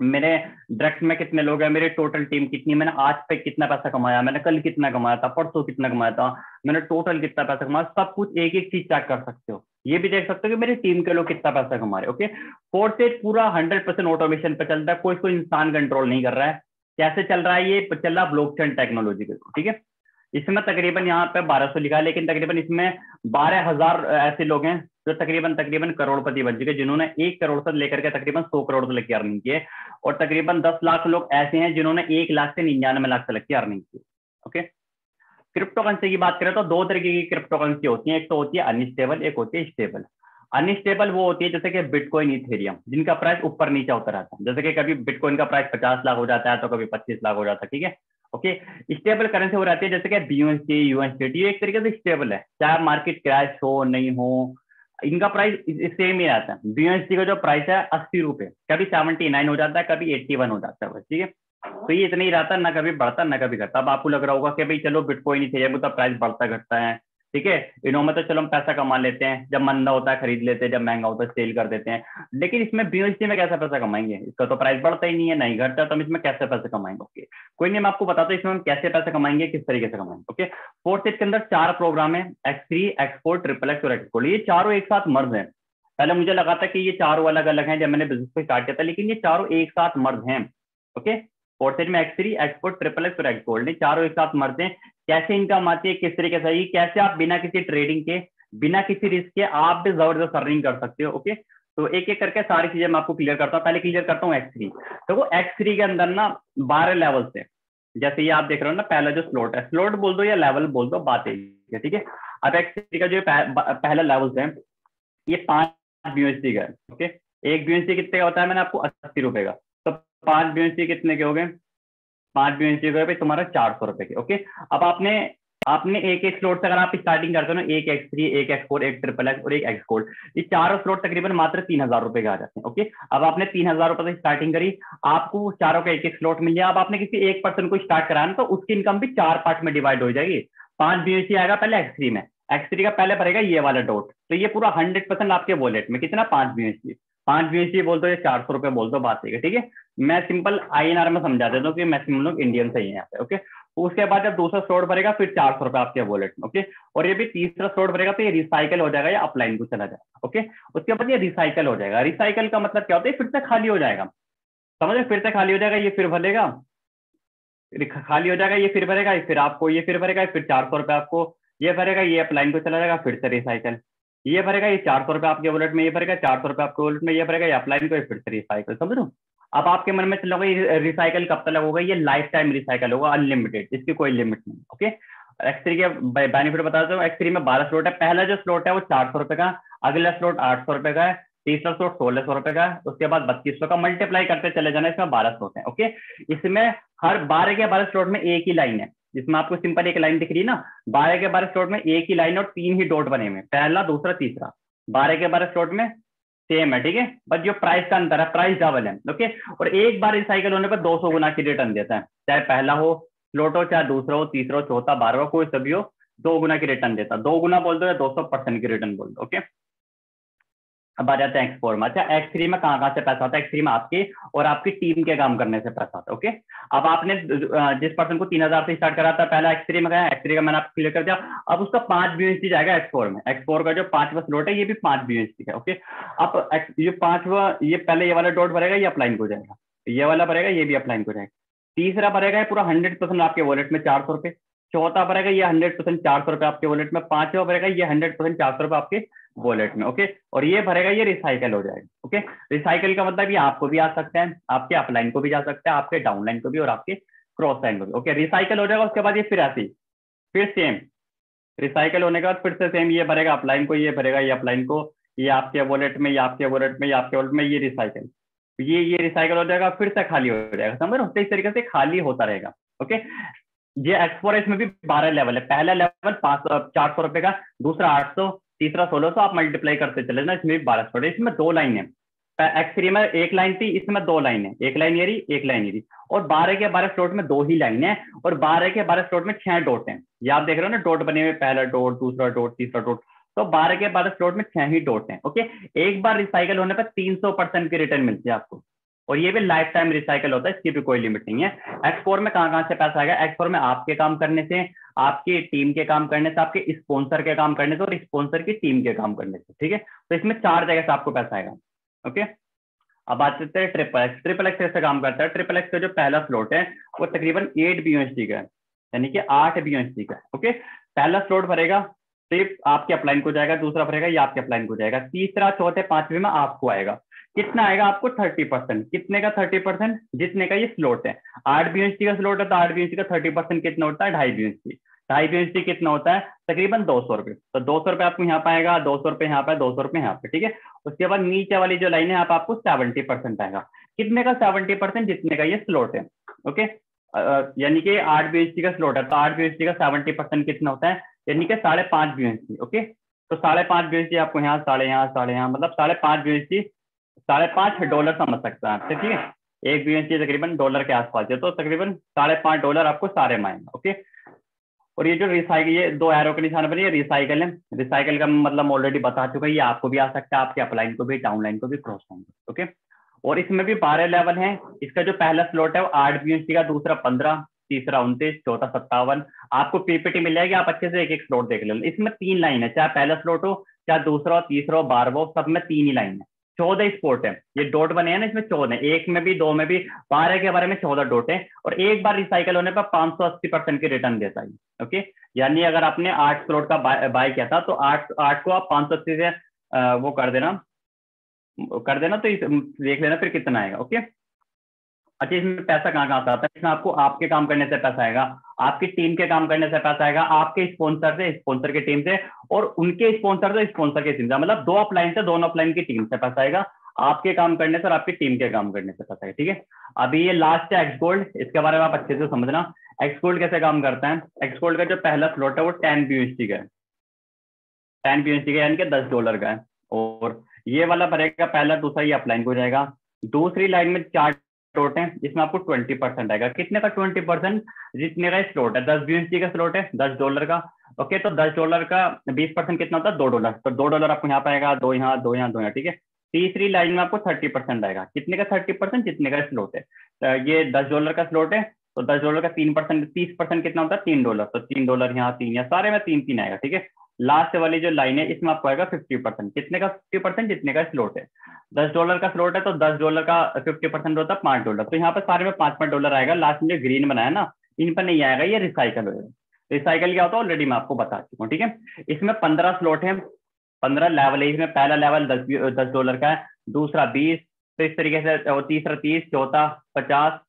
मेरे डायरेक्ट में कितने लोग हैं, मेरी टोटल टीम कितनी, मैंने आज पे कितना पैसा कमाया, मैंने कल कितना कमाया था, परसों कितना कमाया था, मैंने टोटल कितना पैसा कमाया, सब कुछ एक एक चीज चेक कर सकते हो। ये भी देख सकते हो कि मेरी टीम के लोग कितना पैसा कमा रहे। ओके, फोर्थ स्टेज पूरा 100% ऑटोमेशन पे चलता है, कोई इंसान कंट्रोल नहीं कर रहा है। कैसे चल रहा है? ये चल रहा है ब्लॉकचेन टेक्नोलॉजी के थ्रू, ठीक है। इसमें तकरीबन यहाँ पे 1200 लिखा है, लेकिन तकरीबन इसमें 12,000 ऐसे लोग हैं जो तकरीबन करोड़पति बन चुके, जिन्होंने 1 करोड़ से लेकर के तकरीबन 100 करोड़ तक की अर्निंग की है, और तकरीबन 10 लाख लोग ऐसे हैं जिन्होंने 1 लाख से 99 लाख तक की अर्निंग की। ओके, क्रिप्टो करेंसी की बात करें तो 2 तरीके की क्रिप्टो करेंसी होती है, एक तो होती है अनस्टेबल, एक होती है स्टेबल। अनस्टेबल वो होती है जैसे कि बिटकॉइन, इथेरियम, जिनका प्राइस ऊपर नीचे होता रहता है, जैसे कि कभी बिटकॉइन का प्राइस 50 लाख हो जाता है तो कभी 25 लाख हो जाता है, ठीक है। ओके, स्टेबल करेंसी वो रहती है जैसे कि BUSD, USDT, ये एक तरीके से स्टेबल है, चाहे मार्केट क्रैश हो नहीं हो, इनका प्राइस सेम ही रहता है। BUSD का जो प्राइस है 80 रुपए, कभी 79 हो जाता है, कभी 81 हो जाता है बस, ठीक है। तो ये इतना ही रहता है, ना कभी बढ़ता ना कभी घटता। अब आपको लग रहा होगा कि भाई चलो बिटकॉइन ही थे, तो प्राइस बढ़ता घटता है, ठीक है, इनों में तो चलो हम पैसा कमा लेते हैं, जब मंदा होता है खरीद लेते हैं, जब महंगा होता है सेल कर देते हैं, लेकिन इसमें BUSD में कैसे पैसा कमाएंगे? इसका तो प्राइस बढ़ता ही नहीं है, नहीं घटता, तो हम इसमें कैसे पैसे कमाएंगे? ओके, कोई नहीं, मैं आपको बताता हूँ इसमें हम कैसे पैसे कमाएंगे, किस तरीके से कमाएंगे। ओके, फोर्थ स्टेज के अंदर 4 प्रोग्राम है, X3, X4, XXX और Xgold। ये चारों एक साथ मर्ज है। पहले मुझे लगा था कि ये चारों अलग अलग हैं जब मैंने बिजनेस को स्टार्ट किया था, लेकिन ये चारों एक साथ मर्ज हैं। ओके, फोर्थ स्टेज में X3, X4, XXX और Xgold, चारों एक साथ मर्ज हैं। कैसे इनकम आती है, किस तरीके से, कैसे आप बिना किसी ट्रेडिंग के, बिना किसी रिस्क के आप भी जबरदस्त अर्निंग कर सकते हो। ओके, तो एक एक करके सारी चीजें मैं आपको क्लियर करता हूँ। पहले क्लियर करता हूँ X3। तो वो X3 के अंदर ना 12 लेवल से, जैसे ये आप देख रहे हो ना, पहला जो स्लॉट है, स्लॉट बोल दो या लेवल बोल दो, बात है, ठीक है। अब X3 का जो पहला लेवल है ये 5 BUSD का है। ओके, एक BUSD कितने का होता है? मैंने आपको 80 रुपए का, तो 5 BUSD कितने के हो गए? 5 BUSD का भाई तुम्हारा 400 रुपए के। ओके, अब आपने एक एक स्लॉट से अगर आप स्टार्टिंग करते हो ना, एक X3, एक X4, एक XXX और एक Xgold, ये चारों स्लॉट तकरीबन मात्र 3,000 रुपए के आ जाते हैं। ओके, अब आपने 3,000 रुपए से स्टार्टिंग करी, आपको चारों का एक एक स्लॉट मिल गया। अब आपने किसी एक पर्सन को स्टार्ट कराना तो उसकी इनकम भी 4 पार्ट में डिवाइड हो जाएगी। 5 BUSD आएगा पहले X3 में, X3 का पहले भरेगा ये वाला डॉट, तो ये पूरा 100% आपके वॉलेट में कितना? 5 BUSD। 5 BUSD बोल दो या 400 रुपए बोल दो, बात है, ठीक है। मैं सिंपल INR में समझा देता हूँ कि मैक्सिमम लोग इंडियन से ही है यहाँ पे। ओके, उसके बाद जब दूसरा स्लॉट भरेगा फिर 400 रुपए आपके वॉलेट में। ओके, और ये भी तीसरा स्लॉट भरेगा तो ये रिसाइकल हो जाएगा या अपलाइन को चला जाएगा। ओके, उसके बाद ये रिसाइकल हो जाएगा। रिसाइकल का मतलब क्या होता है? फिर से खाली हो जाएगा, समझ, फिर से खाली हो जाएगा, ये फिर भरेगा, खाली हो जाएगा, ये फिर भरेगा, फिर आपको ये फिर भरेगा, फिर 400 रुपए आपको ये भरेगा, ये अपलाइन को चला जाएगा, फिर से रिसाइकल, ये भरेगा, ये 400 रुपए आपके वॉलेट में, ये भरेगा 400 रुपए आपके वॉलेट में, ये भरेगा, ये अपलाइन को, फिर से रिसाइकल। समझ लो, अब आपके मन में चल रहा होगा रिसाइकल कब तक होगा? ये लाइफ टाइम रिसाइकल होगा, अनलिमिटेड, इसकी कोई लिमिट नहीं। ओके, X3 के बेनिफिट बताता हूँ। X3 में 12 स्लॉट है, पहला जो स्लॉट है वो 400 रुपए का, अगला स्लॉट 800 रुपए का है, तीसरा स्लॉट 1600 रुपए का, उसके बाद 3200 का, मल्टीप्लाई करते चले जाना, इसमें 12 स्लॉट है। ओके, इसमें हर 12 के 12 स्लॉट में एक ही लाइन है, जिसमें आपको सिंपल एक लाइन दिख रही है ना, 12 के 12 स्लॉट में एक ही लाइन और 3 ही डॉट बने हुए, पहला दूसरा तीसरा, 12 के 12 स्लॉट में सेम है, ठीक है, बस जो प्राइस का अंतर है, प्राइस डबल है। ओके, और एक बार रिसाइकल होने पर 200 गुना की रिटर्न देता है, चाहे पहला हो स्लॉट हो, चाहे दूसरा हो, तीसरा हो, चौथा, 12वां, कोई सभी हो, 2 गुना की रिटर्न देता, 2 गुना बोल दो या 200% की रिटर्न बोल दो। ओके, अब आ जाते हैं X4 में। अच्छा, X3 में कहाँ से पैसा आता है? X3 में आपके और आपकी टीम के काम करने से पैसा आता है। ओके, अब आपने जिस पर्सन को 3000 से स्टार्ट करा था, पहला X3 में गया, X3 का मैंने आपको क्लियर कर दिया। अब उसका 5 BUSD जाएगा X4 में। X4 का जो 5वां स्लॉट है ये भी 5 BUSD है। ओके, अब ये 5वां, ये पहले ये वाला डॉट भरेगा, ये अपलाइन को जाएगा, ये वाला भरेगा, ये भी अपलाइन को जाएगा। तीसरा भरेगा, ये पूरा 100% आपके वॉलेट में 400 रुपए। चौथा भरेगा, ये 100% 400 रुपए आपके वॉलेट में। पांचवा भरेगा, ये 100% 400 रुपए आपके वॉलेट में। ओके, और ये भरेगा, ये रिसाइकल हो जाएगा। ओके, रिसाइकल का मतलब ये आपको भी आ सकता है, आपके अपलाइन को भी जा सकता है, आपके डाउनलाइन को भी और आपके क्रॉस लाइन को भी। ओके, रिसाइकल हो जाएगा, उसके बाद ये फिर ऐसी फिर सेम रिसाइकल होने के बाद फिर से सेम, ये भरेगा अपलाइन को, ये भरेगा ये अपलाइन को, ये आपके वॉलेट में, ये आपके वॉलेट में, ये आपके वॉलेट में, ये रिसाइकल, ये रिसाइकल हो जाएगा, फिर से खाली हो जाएगा। समझ रहे हो? इस तरीके से खाली होता रहेगा। ओके, ये X4 में भी 12 लेवल है। पहला लेवल 400 रुपए का, दूसरा 800, तीसरा 1600, आप मल्टीप्लाई करते चले ना। इसमें भी 1200, इसमें 2 लाइन है। X3 में 1 लाइन थी, इसमें 2 लाइन है, 1 लाइन ये रही, 1 लाइन ये रही। और 12 के 12 स्लॉट में 2 ही लाइन है, और 12 के 12 स्लॉट में 6 डॉट हैं। ये आप देख रहे हो ना, डॉट बने हुए, पहला डॉट, दूसरा डॉट, तीसरा डॉट। तो 12 के 12 स्लॉट में 6 ही डॉट हैं। ओके, एक बार रिसाइकल होने पर 300% की रिटर्न मिलती है आपको, और ये भी लाइफ टाइम रिसाइकल होता है, इसकी भी कोई लिमिट नहीं है। X4 में कहाँ से पैसा आएगा? X4 में आपके काम करने से, आपकी टीम के काम करने से, आपके स्पॉन्सर के काम करने से, और स्पॉन्सर की टीम के काम करने से। ठीक है, तो इसमें 4 जगह से आपको पैसा आएगा। ओके, अब बात करते हैं ट्रिपल एक्स। ट्रिपल एक्स कैसे काम करता है? ट्रिपल एक्स का जो पहला स्लॉट है वो तकरीबन 8 BUSD का है, यानी कि 8 BUSD का है। ओके, पहला स्लॉट भरेगा सिर्फ आपके अपलाइन को जाएगा, दूसरा भरेगा ये आपके अपलाइन को जाएगा, तीसरा, चौथे, पांचवे में आपको आएगा। कितना आएगा आपको? 30%। कितने का 30%? जितने का ये स्लॉट है। 8 BUSD का स्लॉट है, तो 8 BUSD का 30% कितना होता है? 2.5 BUSD। 2.5 BUSD कितना होता है? तकरीबन 200 रुपए। तो 200 रुपए आपको यहाँ पाएगा, 200 रुपए यहाँ पे, 200 रुपए यहाँ पे। ठीक है, उसके बाद नीचे वाली जो लाइन है, आप आपको 70% आएगा। कितने का 70%? जितने का ये स्लॉट है। ओके, यानी कि 8 BUSD का स्लॉट है, तो 8 BUSD का 70% कितना होता है? यानी कि 5.5 BUSD। ओके, तो 5.5 BUSD आपको यहाँ, साढ़े यहाँ, मतलब 5.5 BUSD, $5.5 समझ सकते हैं आप। ठीक है, 1 BUSD तकरीबन डॉलर के आसपास है, तो तकरीबन $5.5 आपको सारे में आएगा। ओके, और ये जो रिसाइकल, ये 2 एरो के निशान पर, ये रिसाइकल है। रिसाइकल का मतलब ऑलरेडी बता चुका है, ये आपको भी आ सकता है, आपके अपलाइन को भी, डाउनलाइन को भी, क्रॉस लाइन को। ओके, और इसमें भी 12 लेवल हैं। इसका जो पहला स्लॉट है वो 8 BUSD का, दूसरा 15, तीसरा 29, चौथा 57। आपको पीपीटी मिल जाएगी, आप अच्छे से एक एक स्लॉट देख लेना। इसमें 3 लाइन है, चाहे पहला स्लॉट हो, चाहे दूसरा, तीसरा, 12वां, सब में 3 ही लाइन है। 14 स्पोर्ट है, ये डॉट बने हैं ना, इसमें 14, एक में भी, 2 में भी, 12 के बारे में 14 डॉट है, और एक बार रिसाइकल होने पर 580% की रिटर्न देता है। ओके, यानी अगर आपने 8 स्लॉट का बाय किया था, तो 8 को आप 580 से वो कर देना, तो देख लेना फिर कितना आएगा। ओके, अच्छा, इसमें पैसा कहाँ से आता है? इसमें आपको आपके काम करने से पैसा आएगा, आपकी टीम के काम करने से पैसा आएगा, आपके स्पॉन्सर से, स्पॉन्सर की टीम से, और उनके स्पॉन्सर से, स्पॉन्सर की टीम से। मतलब 2 अपलाइन से, दोनों अपलाइन की टीम से पैसा आएगा, आपके काम करने से और आपकी टीम के काम करने से पैसा आएगा। ठीक है, अभी ये लास्ट है एक्स गोल्ड, इसके बारे में आप अच्छे से समझना। एक्स गोल्ड कैसे काम करता है? एक्स गोल्ड का जो पहला स्लॉट है वो 10 BUSD का है, 10 BUSD का, यानी कि $10 का है। और ये वाला भरेगा पहला, दूसरा, ये अपलाइन को जाएगा। दूसरी लाइन में 4 स्लॉट है, इसमें आपको 20% आएगा। कितने का 20%? जितने का स्लॉट है। 10 BUSD का स्लॉट है, $10 का। ओके, तो $10 का 20% कितना होता है? $2। तो $2 आपको यहाँ पाएगा, 2 यहाँ, 2 यहाँ, 2 यहाँ। ठीक है, तीसरी लाइन में आपको 30% आएगा। कितने का 30%? जितने का स्लॉट है। तो ये $10 का स्लॉट है, तो $10 का 3%, 30% कितना होता है? $3। तो $3 यहाँ, 3 यहाँ, सारे में 3 आएगा। ठीक है, लास्ट वाली जो लाइन है, इसमें आपको आएगा 50%। कितने का 50%? जितने का स्लॉट है। $10 का स्लॉट है, तो $10 का 50% होता है $5। तो यहाँ पर सारे में $5 आएगा। लास्ट में जो ग्रीन बनाया ना, इन पर नहीं आएगा, ये रिसाइकल होगा। रिसाइकल क्या होता है ऑलरेडी मैं आपको बता चुका हूँ। ठीक है, इसमें 15 स्लॉट है, 15 लेवल है। इसमें पहला लेवल $10 का है, दूसरा 20, तो इस तरीके से, तीसरा 30, चौथा 50,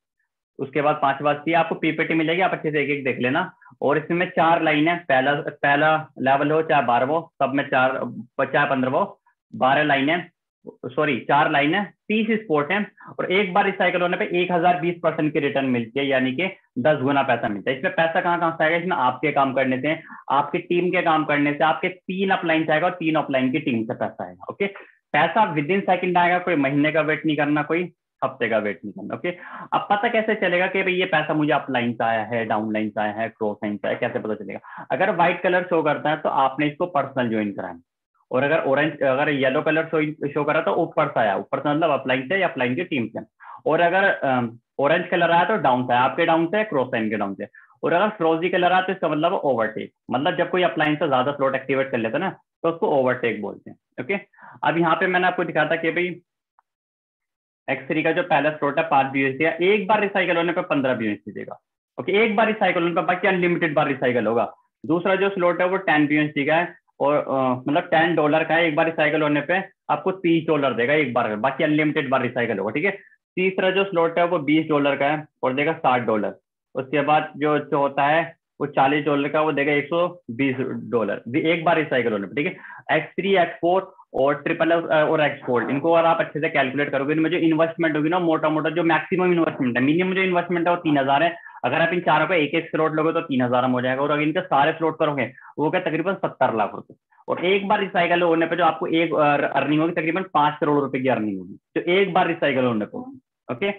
उसके बाद 5वां 80। आपको पीपीटी मिलेगी, आप अच्छे से एक एक देख लेना। और इसमें 4 लाइन है, पहला लेवल हो, चाहे 12वां, सब में 4, चाहे 15वां, 12 लाइन है, सॉरी 4 लाइन है, 30 स्पोर्ट है, और एक बार रिसाइकल होने पे 1020% की रिटर्न मिलती है, यानी कि 10 गुना पैसा मिलता है। इसमें पैसा कहाँ से आएगा? इसमें आपके काम करने से, आपकी टीम के काम करने से, आपके 3 अपलाइन से आएगा, और 3 अपलाइन की टीम से पैसा आएगा। ओके, पैसा विद इन सेकंड आएगा, कोई महीने का वेट नहीं करना, कोई हफ्ते का वेट नहीं करना। ओके, अब पता कैसे चलेगा कि भाई ये पैसा मुझे अपलाइन से आया है, डाउनलाइन से आया है, क्रॉस लाइन से आया है? कैसे पता चलेगा? अगर व्हाइट कलर शो करता है तो आपने इसको पर्सनल ज्वाइन कराना, और अगर ऑरेंज अगर येलो कलर शो कर रहा तो ऊपर से आया, ऊपर से मतलब अपलाइन से या अपलाइन की टीम से। और अगर ऑरेंज कलर आया तो डाउन से, आपके डाउन से, क्रॉस साइन के डाउन से। और अगर फ्रोजी कलर आया तो इसका मतलब ओवरटेक, मतलब जब कोई अपलाइन से ज्यादा स्लॉट एक्टिवेट कर लेता है ना तो उसको ओवरटेक बोलते हैं। ओके, अब यहाँ पे मैंने आपको दिखाया था कि भाई X3 का जो पहला स्लॉट है 5 BUSD है, एक बार रिसाइकल होने पर 15 BUSD देगा। ओके, एक बार रिसाइकल होने पर, बाकी अनलिमिटेड बार रिसाइकल होगा। दूसरा जो स्लॉट है वो 10 BUSD का है और मतलब $10 का है, एक बार रिसाइकल होने पे आपको $30 देगा एक बार, बाकी अनलिमिटेड बार रिसाइकल होगा। ठीक है, तीसरा जो स्लॉट है वो $20 का है और देगा $60। उसके बाद जो होता है वो $40 का, वो देगा $120 एक बार रिसाइकल होने पर। ठीक है, X3, X4 और ट्रिपल और X4 इनको अगर आप अच्छे से कैलकुलेट करोगे, इनमें जो इन्वेस्टमेंट होगी ना, मोटा मोटा जो मैक्सिमम इन्वेस्टमेंट है, मिनिमम जो इन्वेस्टमेंट है वो 3000 है। अगर आप इन चारों पे एक एक स्लॉट लोगे तो 3000 हो जाएगा, और अगर इनके सारे स्लॉट करोगे वो क्या तकरीबन 70 लाख रुपए। और एक बार रिसाइकल होने पे जो आपको एक अर्निंग होगी तकरीबन 5 करोड़ रुपए की अर्निंग होगी, जो एक बार रिसाइकल होने पर। ओके,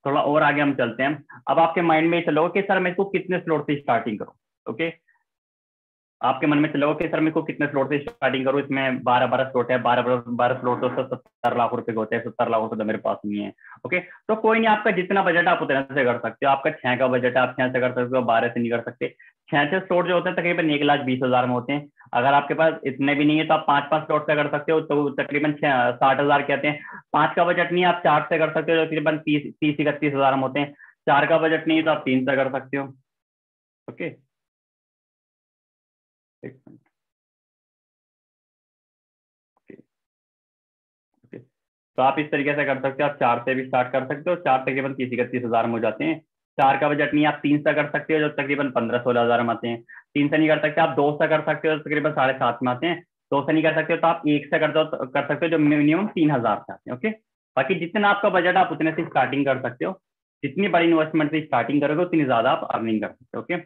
थोड़ा और आगे हम चलते हैं। अब आपके माइंड में चलो कि सर मैं इसको कितने स्लॉट से स्टार्टिंग करूं। ओके, आपके मन में चलो कि सर मेरे को कितने स्लॉट से स्टार्टिंग करूं, इसमें 12 स्लॉट है, 12 स्लॉट तो 70 लाख रुपए के होते हैं, 70 लाख रुपए तो मेरे पास नहीं है। ओके, तो कोई नहीं, आपका जितना बजट है आप उतने से कर सकते हो। आपका 6 का बजट है, आप 6 से कर सकते हो, 12 से नहीं कर सकते। 6 स्लॉट जो होते हैं तकरीबन 1,20,000 में होते हैं। अगर आपके पास इतने भी नहीं है तो आप 5 स्लॉट से कर सकते हो, तो तकरीबन 60,000 कहते हैं। 5 का बजट नहीं है, आप 4 से कर सकते हो, तकरीबन 30-31,000 में होते हैं। 4 का बजट नहीं है तो आप 3 से कर सकते हो। ओके, एक मिनट। तो आप इस तरीके से कर सकते हो, आप 4 से भी स्टार्ट कर सकते हो, 4 तकरीबन 30-31,000 में हो जाते हैं। 4 का बजट नहीं, आप 3 से कर सकते हो जो तकरीबन 15-16,000 में आते हैं। 3 से नहीं कर सकते, आप 2 से कर सकते हो तो तकरीबन 7.5 में आते हैं। 2 से नहीं कर सकते हो तो आप 1 से कर सकते हो जो मिनिमम 3,000 से आते हैं। ओके, बाकी जितना आपका बजट आप उतने से स्टार्टिंग कर सकते हो। जितनी बड़ी इन्वेस्टमेंट से स्टार्टिंग करोगे उतनी ज्यादा आप अर्निंग कर सकते हो। ओके,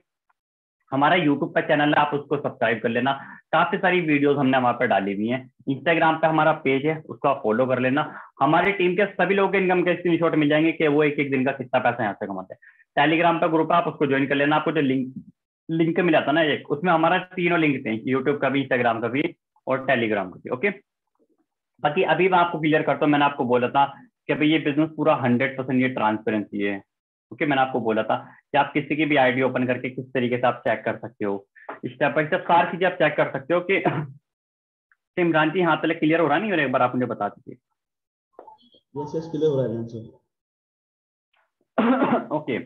हमारा यूट्यूब का चैनल है, आप उसको सब्सक्राइब कर लेना, काफी सारी वीडियोस हमने वहां पर डाली हुई हैं। इंस्टाग्राम पे हमारा पेज है, उसको आप फॉलो कर लेना। हमारी टीम के सभी लोगों के इनकम के स्क्रीनशॉट मिल जाएंगे कि वो एक एक दिन का कितना पैसा यहाँ से कमाते हैं। टेलीग्राम का ग्रुप है, आप उसको ज्वाइन कर लेना। आपको जो लिंक मिला था ना एक, उसमें हमारा तीनों लिंक थे, यूट्यूब का भी, इंस्टाग्राम का भी और टेलीग्राम का भी। ओके, बाकी अभी मैं आपको क्लियर करता हूँ, मैंने आपको बोला था कि भाई ये बिजनेस पूरा 100% ये ट्रांसपेरेंसी है। ओके, मैंने आपको बोला था कि आप किसी की भी आईडी ओपन करके किस तरीके से आप चेक कर सकते हो, स्टेप बाय स्टेप सारी चीजें आप चेक कर सकते हो कि इमरान जी यहाँ तक क्लियर हो रहा नहीं, और एक बार आप मुझे बता दीजिए। यस यस, क्लियर हो रहा है सर। ओके,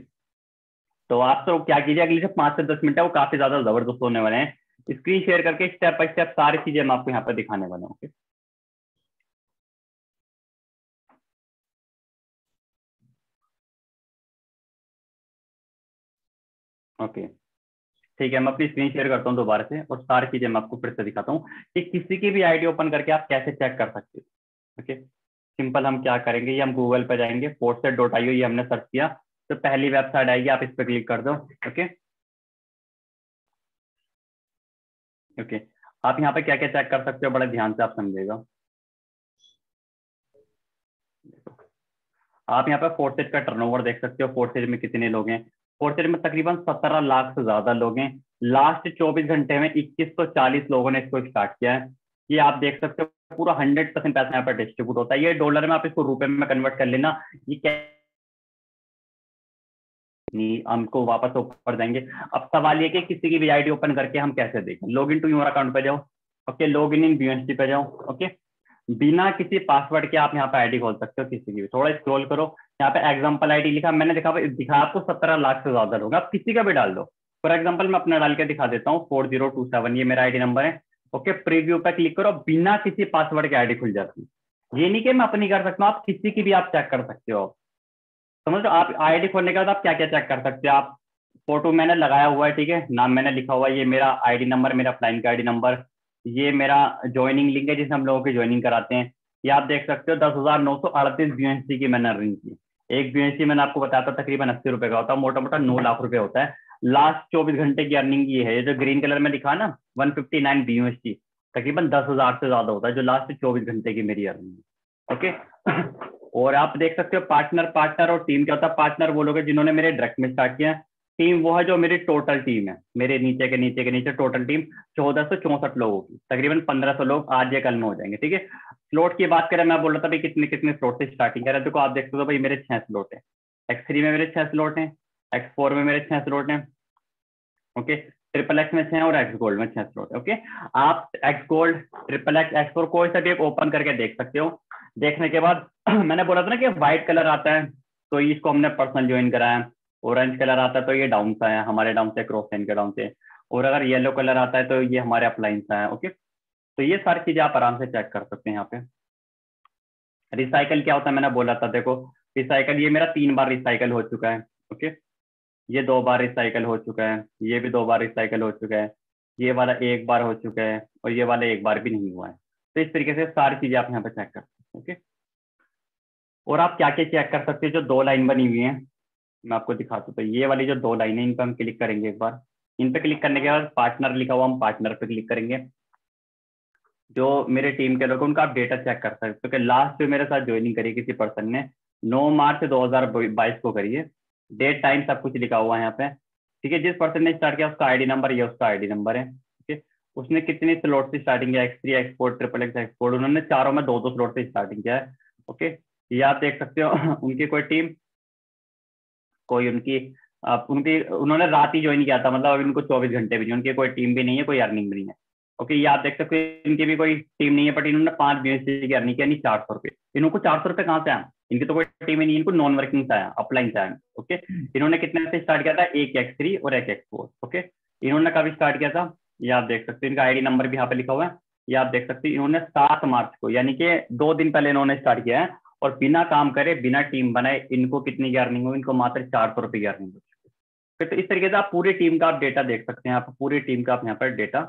तो आप तो क्या कीजिए, अगले से 5 से 10 मिनट है वो काफी ज्यादा जबरदस्त होने वाले हैं। स्क्रीन शेयर करके स्टेप बाय स्टेप सारी चीजें हम आपको यहाँ पर दिखाने वाले हैं। ओके, ओके, ठीक है, मैं अपनी स्क्रीन शेयर करता हूँ दोबारा से और सारी चीजें मैं आपको फिर से दिखाता हूँ कि किसी की भी आईडी ओपन करके आप कैसे चेक कर सकते हो। ओके, सिंपल हम क्या करेंगे, ये हम गूगल पे जाएंगे, forset.io ये हमने सर्च किया तो पहली वेबसाइट आएगी, आप इस पर क्लिक कर दो। ओके, ओके, आप यहाँ पे क्या क्या चेक कर सकते हो, बड़े ध्यान से आप समझेगा। आप यहाँ पे फोर्सेज का टर्नओवर देख सकते हो, फोर्सेज में कितने लोग हैं। फोर्सेज में तकरीबन 17 लाख से ज्यादा लोग हैं। लास्ट 24 घंटे में 2140 लोगों ने इसको स्टार्ट किया है। ये आप देख सकते हो, पूरा 100% पैसा यहाँ पर डिस्ट्रीब्यूट होता है। ये डॉलर में आप इसको रुपए में कन्वर्ट कर लेना, ये क्या नहीं, हमको वापस ऊपर जाएंगे। अब सवाल ये कि किसी की भी आईडी ओपन करके हम कैसे देखें। Log in to your account पे जाओ। ओके, लॉग इन BUSD पे जाओ। ओके, बिना किसी पासवर्ड के आप यहाँ पे आईडी खोल सकते हो किसी की भी। थोड़ा स्क्रॉल करो, यहाँ पे एग्जांपल आईडी लिखा, मैंने दिखा आपको 17 लाख से ज्यादा लोग, आप किसी का भी डाल दो। फॉर एग्जांपल मैं अपना डाल के दिखा देता हूँ, 4027 ये मेरा आईडी नंबर है। ओके, प्रीव्यू पे क्लिक करो, बिना किसी पासवर्ड के आईडी खुल जाती है। ये नहीं कि मैं अपनी कर सकता हूँ, आप किसी की भी आप चेक कर सकते हो। समझ लो, आप आईडी खोलने के बाद आप क्या क्या चेक कर सकते हो। आप फोटो मैंने लगाया हुआ है, ठीक है, नाम मैंने लिखा हुआ है, ये मेरा आईडी नंबर, मेरा अपलाइन का आईडी नंबर, ये मेरा ज्वाइनिंग लिंक है जिससे हम लोगों की ज्वाइनिंग कराते हैं। ये आप देख सकते हो 10,938 BUSD की मैंने अर्निंग की। एक BUSD मैंने आपको बताया था तकरीबन 80 रुपए का होता है, मोटा मोटा 9 लाख रुपए होता है। लास्ट 24 घंटे की अर्निंग ये है, ये जो ग्रीन कलर में लिखा है ना 159 BUSD, तकरीबन 10,000 से ज्यादा होता है जो लास्ट 24 घंटे की मेरी अर्निंग है। ओके, और आप देख सकते हो पार्टनर और टीम क्या होता है। पार्टनर वो लोग हैं जिन्होंने मेरे डायरेक्ट में स्टार्ट किया है, टीम वो है जो मेरी टोटल टीम है, मेरे नीचे के नीचे के नीचे टोटल टीम 1464 लोगों की, तकरीबन 1500 लोग आज या कल में हो जाएंगे, ठीक है। स्लॉट की बात करें, मैं बोल रहा था भाई कितने कितने स्लॉट से स्टार्टिंग कर रहे हैं, देखो आप देख सकते हो भाई मेरे 6 स्लॉट है, X3 में मेरे 6 स्लॉट हैं, X4 में मेरे 6 स्लॉट हैं, ओके, ट्रिपल एक्स में 6 और एक्स गोल्ड में 6 स्लॉट है, ओके। आप x gold, triple x, X4 कोई सा भी एक ओपन करके देख सकते हो। देखने के बाद मैंने बोला था ना कि व्हाइट कलर आता है तो इसको हमने पर्सनल ज्वाइन कराया, ऑरेंज कलर आता है तो ये डाउन सा है, हमारे डाउन से क्रॉस साइन के डाउन से, और अगर येलो कलर आता है तो ये हमारे अपलाइन सा है, ओके। तो ये सारी चीजें आप आराम से चेक कर सकते हैं यहाँ पे। रिसाइकल क्या होता है मैंने बोला था, देखो रिसाइकल ये मेरा 3 बार रिसाइकल हो चुका है, ओके, ये 2 बार रिसाइकल हो चुका है, ये भी 2 बार रिसाइकल हो चुका है, ये वाला 1 बार हो चुका है, और ये वाला 1 बार भी नहीं हुआ है। तो इस तरीके से सारी चीजें आप यहाँ पे चेक कर सकते हैं, ओके। और आप क्या क्या चेक कर सकते हैं, जो 2 लाइन बनी हुई है मैं आपको दिखाता हूँ। तो ये वाली जो 2 लाइन है इन पर हम क्लिक करेंगे एक बार, इन पे क्लिक करने के बाद पार्टनर लिखा हुआ, हम पार्टनर पे क्लिक करेंगे। जो मेरे टीम के लोग उनका आप डेटा चेक कर सकते हो कि लास्ट जो मेरे साथ ज्वाइनिंग करी किसी पर्सन ने 9 मार्च 2022 को करी है, डेट टाइम सब कुछ लिखा हुआ है यहाँ पे, ठीक है। जिस पर्सन ने स्टार्ट किया उसका आईडी नंबर, ये उसका आईडी नंबर है, ठीक है। उसने कितनी स्लॉट से स्टार्टिंग किया, X3, X4, triple x, export, उन्होंने चारों में 2-2 स्लॉट से स्टार्टिंग किया है, ओके। ये आप देख सकते हो उनकी कोई टीम, कोई उनकी उनकी उन्होंने रात ही ज्वाइन किया था, मतलब अभी उनको 24 घंटे भी नहीं, उनकी कोई टीम भी नहीं है, कोई अर्निंग भी नहीं है, ओके। ये आप देख सकते हैं इनकी भी कोई टीम नहीं है, बट इन्होंने 5 BSC की अर्निंग किया, नहीं 400 रुपये। इनको 400 रुपये कहाँ से आया, इनकी तो कोई टीम ही नहीं, इनको नॉन वर्किंग से आया, अपलाइन से आया, ओके। इन्होंने कितने से स्टार्ट किया था, एक X3 और एक X4, ओके। इन्होंने कभी स्टार्ट किया था, ये आप देख सकते हैं, इनका आईडी नंबर भी यहाँ पे लिखा हुआ है, ये आप देख सकते हैं। इन्होंने 7 मार्च को, यानी कि 2 दिन पहले इन्होंने स्टार्ट किया है, और बिना काम करे, बिना टीम बनाए, इनको कितनी की अर्निंग हुई, इनको मात्र 400 रुपये की अर्निंग हुई। तो इस तरीके से आप पूरी टीम का आप डेटा देख सकते हैं, आप पूरी टीम का आप यहाँ पर डेटा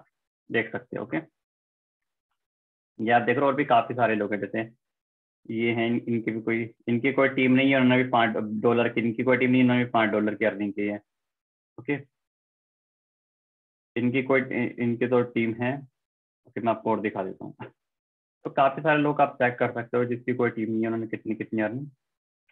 देख सकते हैं, ओके। ये आप देख रहे हो, और भी काफी सारे लोग हैं, जैसे ये हैं, इनकी भी कोई, इनकी कोई टीम नहीं है, उन्होंने भी $5 की, इनकी कोई टीम नहीं, उन्होंने भी $5 की अर्निंग की है, ओके। इनकी कोई, इनकी तो टीम है, ओके, मैं आपको और दिखा देता हूँ। तो काफी सारे लोग आप चेक कर सकते हो जिसकी कोई टीम नहीं है, उन्होंने कितनी कितनी अर्निंग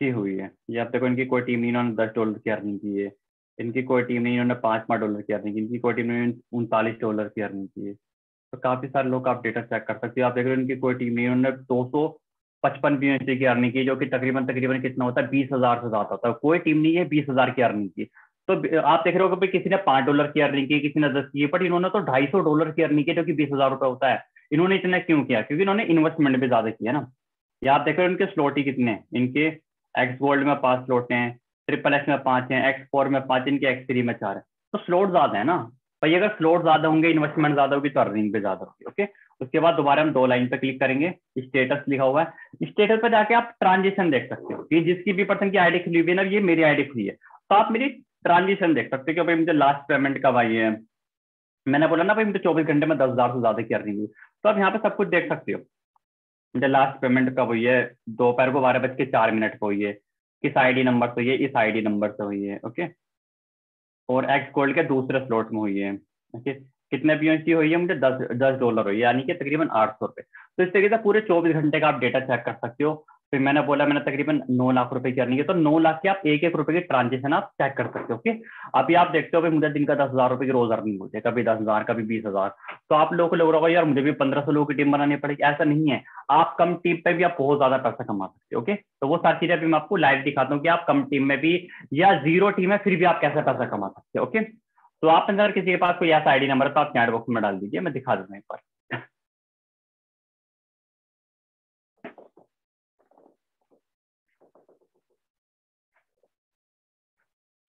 की हुई है। ये आप देखो, इनकी कोई टीम नहीं, इन्होंने $10 की अर्निंग की है, इनकी कोई टीम नहीं, इन्होंने $5 की अर्निंग की, इनकी कोई टीम ने $39 की अर्निंग की है। तो काफी सारे लोग आप डेटा चेक कर सकते हो। आप देख रहे हो इनकी कोई टीम नहीं, इन्होंने 255 BSC की अर्निंग की, जो कि तकरीबन तकरीबन कितना होता है, 20,000 से ज्यादा होता है। कोई टीम नहीं है 20,000 की अर्निंग की। तो आप देख रहे हो कि किसी ने $5 की अर्निंग की, किसी ने 10 की, बट इन्होंने तो $250 की अर्निंग की, जो कि 20,000 रुपए होता है। इन्होंने इतना क्यों किया, क्योंकि इन्होंने इन्वेस्टमेंट भी ज्यादा किया ना। ये आप देख रहे हो इनके स्लॉट ही कितने हैं, इनके एक्स गोल्ड में 5 स्लॉट हैं, ट्रिपल एक्स में 5 हैं, X4 में 5, इनके X3 में 4 है। तो स्लॉट ज्यादा है ना भाई, अगर स्लॉट ज्यादा होंगे, इन्वेस्टमेंट ज्यादा होगी, तो अर्निंग भी ज्यादा होगी, ओके। उसके बाद दोबारा हम 2 लाइन पे क्लिक करेंगे, स्टेटस लिखा हुआ है, स्टेटस पे जाके आप ट्रांजेक्शन देख सकते हो कि जिसकी भी पर्सन की आईडी खुली हुई है ना, ये मेरी आईडी खुली है, तो आप मेरी ट्रांजेक्शन देख सकते हो कि भाई मुझे लास्ट पेमेंट कब आई है। मैंने बोला ना भाई मुझे 24 घंटे में 10,000 से ज्यादा की अर्निंग हुई, तो आप यहाँ पे सब कुछ देख सकते हो। मुझे लास्ट पेमेंट कब हुई है, दोपहर को 12:04 को हुई है, किस आईडी नंबर से हुई है, इस आईडी नंबर से हुई है, ओके। और एक्स गोल्ड के दूसरे स्लॉट में हुई है, ओके। कितने BSC हुई है, मुझे $10 हुई है, यानी कि तकरीबन 800 रुपये। तो इस तरीके से पूरे 24 घंटे का आप डेटा चेक कर सकते हो। फिर मैंने बोला मैंने तकरीबन 9 लाख रुपए की अर्निंग है, तो 9 लाख के आप 1-1 रुपए की ट्रांजेक्शन आप चेक कर सकते हो, ओके। अभी आप देखते हो भाई मुझे दिन का 10,000 रुपए की रोज अर्निंग होती है, कभी 10,000, कभी 20,000। तो आप लोगों को लग रहा होगा यार मुझे भी 1500 लोगों की टीम बनानी पड़ेगी, ऐसा नहीं है। आप कम टीम पे भी आप बहुत ज्यादा पैसा कमा सकते हो, ओके। तो वो सारी चीजें अभी मैं आपको लाइव दिखाता हूँ कि आप कम टीम में भी, या 0 टीम है फिर भी आप कैसे पैसा कमा सकते हो, ओके। तो आप अगर किसी के पास कोई ऐसा आईडी नंबर है तो आप चैट बॉक्स में डाल दीजिए, मैं दिखा देता हूँ एक बार।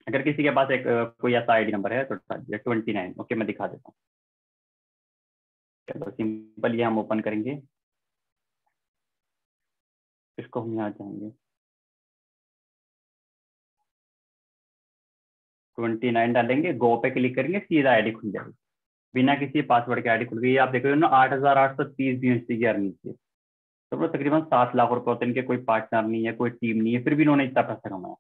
अगर किसी के पास एक कोई ऐसा आईडी नंबर है तो 29, ओके, मैं दिखा देता हूँ। चलो सिंपल, ये हम ओपन करेंगे, इसको हम यहाँ जाएंगे, 29 डालेंगे, गो पे क्लिक करेंगे, सीधा आईडी खुल जाएगी, बिना किसी पासवर्ड के आईडी खुल गई। आप देखो ना 8,830 BSC की अर्निंग की, तो वो तकरीबन 7 लाख रुपए होते हैं। इनके कोई पार्टनर नहीं है, कोई टीम नहीं है, फिर भी इन्होंने इतना पैसा कमाया।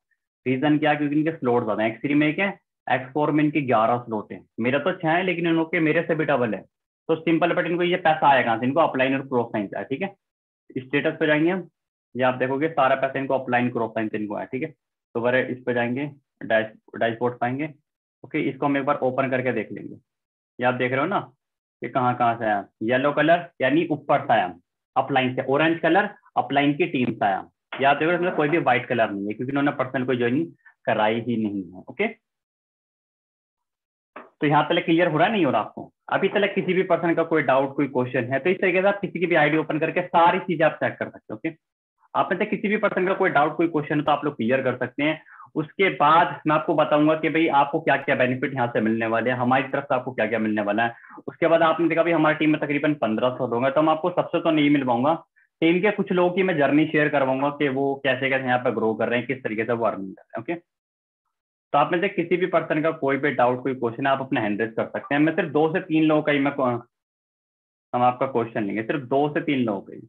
रीजन क्या, क्योंकि इनके स्लॉट ज्यादा है। X3 में क्या है, X4 में इनके 11 स्लॉट है, मेरा तो 6 है, लेकिन इनके मेरे से भी डबल है। तो सिंपल, बट इनको ये पैसा आएगा कहाँ से, इनको अपलाइन और क्रॉस साइन से, ठीक है। स्टेटस पे जाएंगे हम, ये आप देखोगे सारा पैसा इनको अपलाइन क्रॉस साइन से इनको आया, ठीक है। तो बड़े इस पे जाएंगे, डैशबोर्ड पाएंगे, ओके, इसको हम एक बार ओपन करके देख लेंगे। ये आप देख रहे हो ना कि कहाँ कहाँ से आया। येलो कलर यानी ऊपर से आया, अपलाइन से। ऑरेंज कलर अपलाइन की टीम से आया। याद देखो इसमें कोई भी व्हाइट कलर नहीं है क्योंकि उन्होंने पर्सन को ज्वाइनिंग कराई ही नहीं है। ओके, तो यहाँ तक क्लियर हो रहा है, नहीं हो रहा आपको? अभी तक किसी भी पर्सन का कोई डाउट, कोई क्वेश्चन है तो इस तरीके से आप किसी की भी आईडी ओपन करके सारी चीजें आप चेक कर सकते हो। ओके, आप में से किसी भी पर्सन का कोई डाउट, कोई क्वेश्चन है तो आप लोग क्लियर कर सकते हैं। उसके बाद मैं आपको बताऊंगा कि भाई आपको क्या क्या बेनिफिट यहाँ से मिलने वाले हैं, हमारी तरफ से आपको क्या क्या मिलने वाला है। उसके बाद आपने देखा भाई हमारी टीम में तकरीबन 1500 लोग हैं, तो हम आपको सबसे तो नहीं मिल पाऊंगा, टीम के कुछ लोगों की मैं जर्नी शेयर करवाऊंगा कि वो कैसे कैसे यहाँ पे ग्रो कर रहे हैं, किस तरीके से वो अर्निंग कर रहे हैं। ओके, तो आप में से किसी भी पर्सन का कोई भी डाउट, कोई क्वेश्चन है, आप अपना हैंड रेज कर सकते हैं। मैं सिर्फ 2 से 3 लोगों का ही हम आपका क्वेश्चन लेंगे, सिर्फ 2 से 3 लोगों का ही।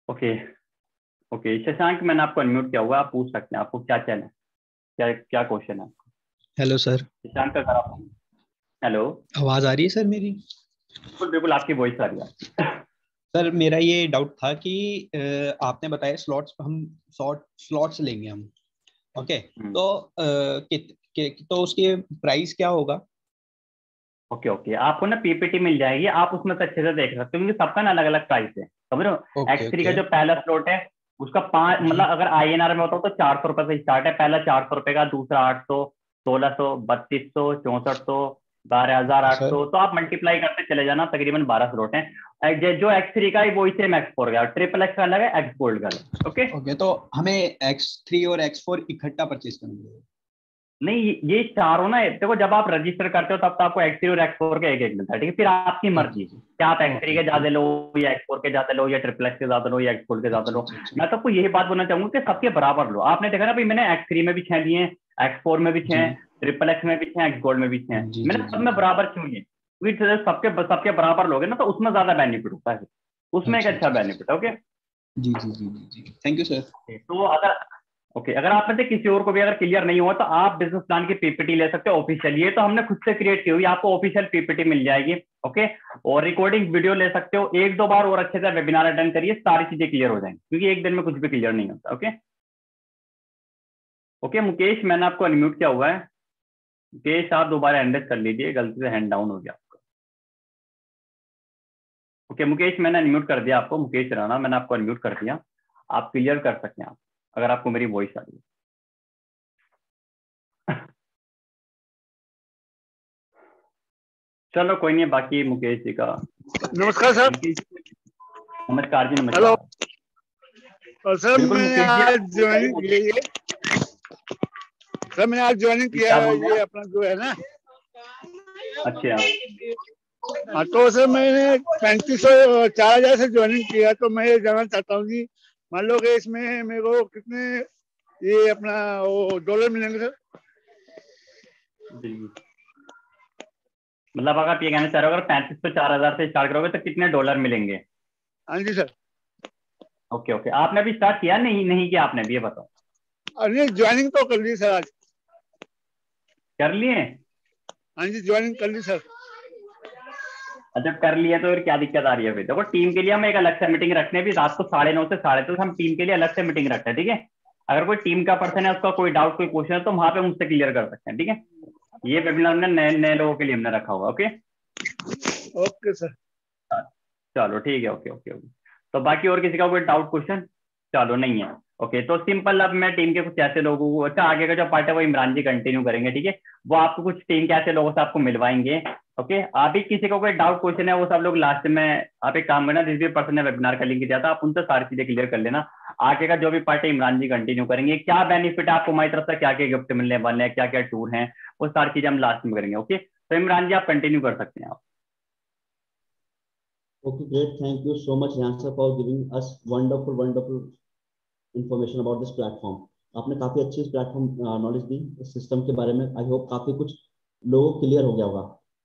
ओके ओके, शशांक मैंने आपको अनम्यूट किया हुआ, आप पूछ सकते हैं, आपको क्या चैन है, क्या क्या क्वेश्चन है आपको? Hello sir. शशांक का आप। हेलो, आवाज आ रही है सर मेरी? बिल्कुल बिल्कुल, आपकी वॉइस आ रही है। सर मेरा ये डाउट था कि आपने बताया स्लॉट्स, हम स्लॉट्स लेंगे हम। ओके, तो तो उसकी प्राइस क्या होगा? ओके ओके, आपको ना पीपीटी मिल जाएगी, आप उसमें से अच्छे से देख सकते हो क्योंकि सबका ना अलग अलग प्राइस है, समझ रहे हो? X3 का जो पहला स्लॉट है उसका 5, मतलब अगर INR में होता हो तो 400 रुपए से स्टार्ट है, पहला 400 रुपए का, दूसरा 800, 1600, 3200, 6400, 12800। तो आप मल्टीप्लाई करते चले जाना, तकरीबन 12 स्लॉट है। जो X3 का है वही सेम X4 का, ट्रिपल X का अलग है, X गोल्ड का अलग। ओके ओके, तो हमें X3 और X4 इकट्ठा परचेज करना पड़ेगा? नहीं, ये चारों ना, देखो जब आप रजिस्टर करते हो तब तो आपको X3 और X4 का एक एक मिलता है, ठीक है? फिर आपकी मर्जी क्या आप X3 के ज्यादा लो या X4 के ज्यादा लो या ट्रिपल X के ज्यादा लो या X गोल्ड के ज्यादा लो। मैं तो आपको यही बात बोलना चाहूंगा कि सबके बराबर लो। आपने देखा ना भाई, मैंने X3 में भी 6 दिए, X4 में भी 6, ट्रिपल X में भी 6, X गोल्ड में भी 6, मैंने सब में बराबर क्यों लिए? क्योंकि सबके बराबर लोगे ना तो उसमें ज्यादा बेनिफिट होता है, उसमें एक अच्छा बेनिफिट है। ओके जी जी जी जी, थैंक यू सर। तो अगर आप में से किसी और को भी अगर क्लियर नहीं हुआ तो आप बिजनेस प्लान की पीपीटी ले सकते हो ऑफिशियल, ये तो हमने खुद से क्रिएट की हुई, आपको ऑफिशियल पीपीटी मिल जाएगी। ओके, और रिकॉर्डिंग वीडियो ले सकते हो, 1-2 बार और अच्छे से वेबिनार अटेंड करिए, सारी चीजें क्लियर हो जाएंगी क्योंकि एक दिन में कुछ भी क्लियर नहीं होता। ओके ओके, मुकेश मैंने आपको अनम्यूट किया हुआ है, मुकेश आप दोबारा हैंड कर लीजिए, गलती से हैंड डाउन हो गया आपका। ओके मुकेश, मैंने अनम्यूट कर दिया आपको, मुकेश राणा मैंने आपको अनम्यूट कर दिया, आप क्लियर कर सकते हैं आप अगर आपको मेरी वॉइस आ रही है। चलो कोई नहीं, बाकी मुकेश जी का। नमस्कार सर। नमस्कार जी, नमस्कार। हेलो। और सर बिल्कुल मैंने मुकेश जी, आज ज्वाइनिंग की है ये। सर मैंने आज ज्वाइनिंग किया है, ये अपना जो है ना। अच्छा हाँ, तो सर मैंने 3500 4000 से ज्वाइनिंग किया, तो मैं ये जानना चाहता हूँ कि मान लो कि इसमें मेरे को कितने ये अपना वो डॉलर मिलेंगे सर? मतलब अगर आप ये कहना चाह रहे हो अगर 3500 4000 से स्टार्ट करोगे तो कितने डॉलर मिलेंगे? हाँ जी सर। ओके ओके, आपने अभी स्टार्ट किया नहीं किया आपने भी, ये बताओ। अरे ज्वाइनिंग तो कर ली सर, आज कर लिए? हाँ जी, ज्वाइनिंग कर ली सर। अच्छा कर लिया तो फिर क्या दिक्कत आ रही है? फिर देखो टीम के लिए हम एक अलग से मीटिंग रखने हैं, भी रात को 9:30 से 10:30 हम टीम के लिए अलग से मीटिंग रखते हैं, ठीक है? अगर कोई टीम का पर्सन है उसका कोई डाउट, कोई क्वेश्चन है तो वहां पे मुझसे क्लियर कर सकते हैं, ठीक है? ये वेबिनार हमने नए नए लोगों के लिए हमने रखा हुआ। Okay okay sir. चलो ठीक है, ओके ओके ओके। तो बाकी और किसी का कोई डाउट, क्वेश्चन? चलो नहीं है। ओके तो सिंपल, अब मैं टीम के कुछ ऐसे लोगों को, अच्छा आगे का जो पार्ट है वो इमरान जी कंटिन्यू करेंगे, ठीक है? वो आपको कुछ टीम के ऐसे लोगों से आपको मिलवाएंगे। ओके, अभी किसी को कोई डाउट क्वेश्चन है वो सब लोग लास्ट में, आप एक काम करना, जिस भी पर्सन ने वेबिनार का लिंक दिया था आप उनसे सारी चीजें क्लियर कर लेना। आगे का जो भी पार्ट है इमरान जी कंटिन्यू करेंगे, क्या बेनिफिट है आपको हमारी तरफ से, क्या क्या गिफ्ट मिलने वाले हैं, क्या क्या टूर है, वो सारी चीजें हम लास्ट में करेंगे। ओके तो इमरान जी आप कंटिन्यू कर सकते हैं आप। Okay, great. Thank you so much, Yansa, for giving us wonderful information about this platform. आपने काफी अच्छी इस प्लेटफॉर्म नॉलेज दी इस सिस्टम के बारे में। आई होप काफी कुछ लोगों को क्लियर हो गया होगा,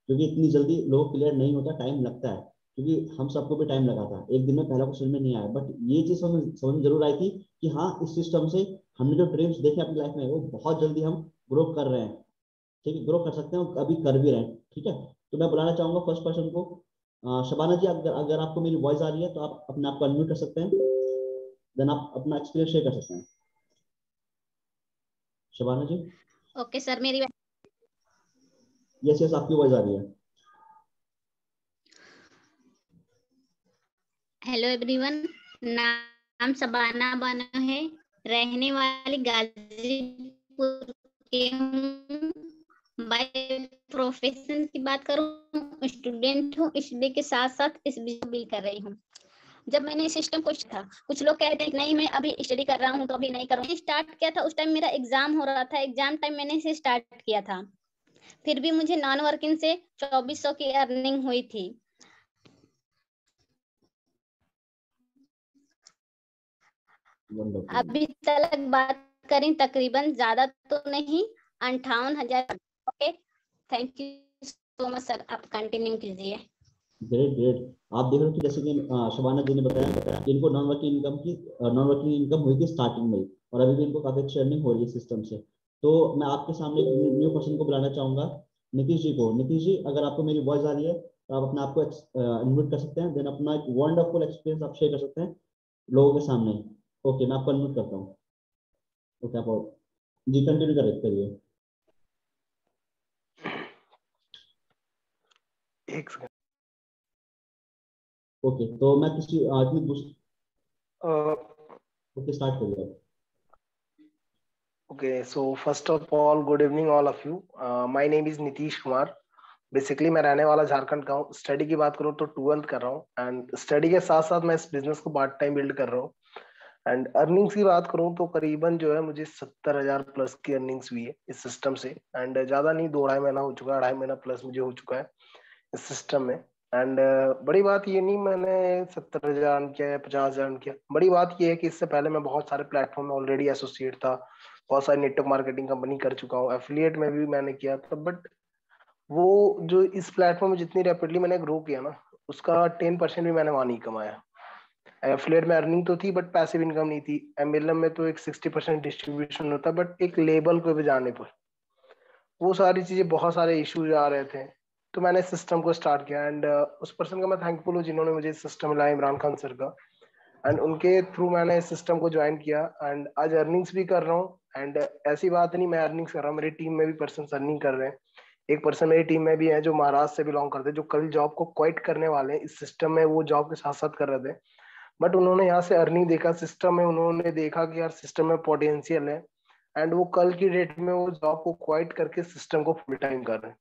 क्योंकि इतनी जल्दी लोग क्लियर नहीं होता, टाइम लगता है। क्योंकि हम सबको भी टाइम लगा था, एक दिन में पहला कुछ समझ में नहीं आया, बट ये चीज समझ में जरूर आई थी कि हाँ, इस सिस्टम से हमने जो ड्रीम्स देखे अपनी लाइफ में वो बहुत जल्दी हम ग्रो कर रहे हैं। ठीक है, ग्रो कर सकते हैं और अभी कर भी रहे हैं। ठीक है, तो मैं बुलाना चाहूंगा फर्स्ट पर्सन को। शबाना जी, अगर आपको मेरी वॉइस आ रही है तो आप अपने आप को अनम्यूट कर सकते हैं, देन आप अपना एक्सपीरियंस शेयर कर सकते हैं। शबाना जी। ओके सर, मेरी यस यस, आपकी आवाज आ रही है। हेलो एवरीवन, नाम शबाना बानो है, रहने वाली गाजीपुर के हूँ। बाय प्रोफेशन की बात करूँ, स्टूडेंट हूँ, स्टडी के साथ साथ इस बिजनेस बिल्ड कर रही हूँ। जब मैंने सिस्टम कुछ था, कुछ लोग कहते हैं नहीं मैं अभी स्टडी कर रहा हूँ तो अभी नहीं करूँगी। स्टार्ट किया था उस टाइम मेरा एग्जाम हो रहा था, एग्जाम टाइम मैंने इसे स्टार्ट किया था। फिर भी मुझे नॉन वर्किंग से 2400 की अर्निंग हुई थी। अभी तक बात करें तकरीबन, ज्यादा तो नहीं, 58,000। Okay, thank you so much sir, आप कंटिन्यू कीजिए। Great great. आप देख रहे हो कि जैसे कि शबाना जी ने बताया कि इनको नॉन वर्किंग इनकम हुई थी स्टार्टिंग में, और अभी भी इनको काफी अच्छी अर्निंग हो रही है सिस्टम से। तो मैं आपके सामने एक न्यू पर्सन को बुलाना चाहूंगा, नीतीश जी को। नीतीश जी, अगर आपको मेरी वॉइस आ रही है तो आप अपने आप को अनम्यूट कर सकते हैं, देन अपना एक वंडरफुल एक्सपीरियंस आप शेयर कर सकते हैं लोगों के सामने। ओके, मैं आपको अनम्यूट करता हूँ। ओके, आप जी कंटिन्यू करिए। एक सेकंड। ओके, तो मैं किसी ओके, स्टार्ट करिए आप। Okay, so first of all, good evening all of you. My name is Nitish Kumar. Basically मैं रहने वाला झारखंड का हूँ। स्टडी की बात करूँ तो 12th कर रहा हूँ, एंड स्टडी के साथ साथ मैं इस बिजनेस को पार्ट टाइम बिल्ड कर रहा हूँ। एंड अर्निंग्स की बात करूँ तो करीबन जो है मुझे 70,000 प्लस की अर्निंग्स हुई है इस सिस्टम से। एंड ज्यादा नहीं, 2-2.5 महीना हो चुका है, 2.5 महीना प्लस मुझे हो चुका है इस सिस्टम में। एंड बड़ी बात ये नहीं मैंने 70,000 किया या 50,000 किया, बड़ी बात ये है कि इससे पहले मैं बहुत सारे प्लेटफॉर्म में ऑलरेडी एसोसिएट था, बहुत सारी नेटवर्क मार्केटिंग कंपनी कर चुका हूँ, एफिलिएट में भी मैंने किया था। बट वो जो इस प्लेटफॉर्म में जितनी रैपिडली मैंने ग्रो किया ना, उसका 10% भी मैंने वहां नहीं कमाया। एफिलिएट में अर्निंग तो थी बट पैसिव इनकम नहीं थी। एमएलएम में तो एक 60% डिस्ट्रीब्यूशन होता है, बट एक लेबल को भी जाने पर वो सारी चीजें, बहुत सारे इश्यूज आ रहे थे। तो मैंने सिस्टम को स्टार्ट किया, एंड उस पर्सन का मैं थैंकफुल हूँ जिन्होंने मुझे सिस्टम लाया, इमरान खान सर का। एंड उनके थ्रू मैंने इस सिस्टम को ज्वाइन किया, एंड आज अर्निंग्स भी कर रहा हूँ। एंड ऐसी बात नहीं मैं अर्निंग्स कर रहा हूँ, मेरी टीम में भी पर्सन अर्निंग कर रहे हैं। एक पर्सन मेरी टीम में भी है जो महाराष्ट्र से बिलोंग करते हैं, जो कल जॉब को क्विट करने वाले हैं। इस सिस्टम में वो जॉब के साथ साथ कर रहे थे, बट उन्होंने यहाँ से अर्निंग देखा सिस्टम में, उन्होंने देखा कि यार सिस्टम में पोटेंशियल है, एंड वो कल की डेट में वो जॉब को क्वाइट करके सिस्टम को फुल टाइम कर रहे हैं।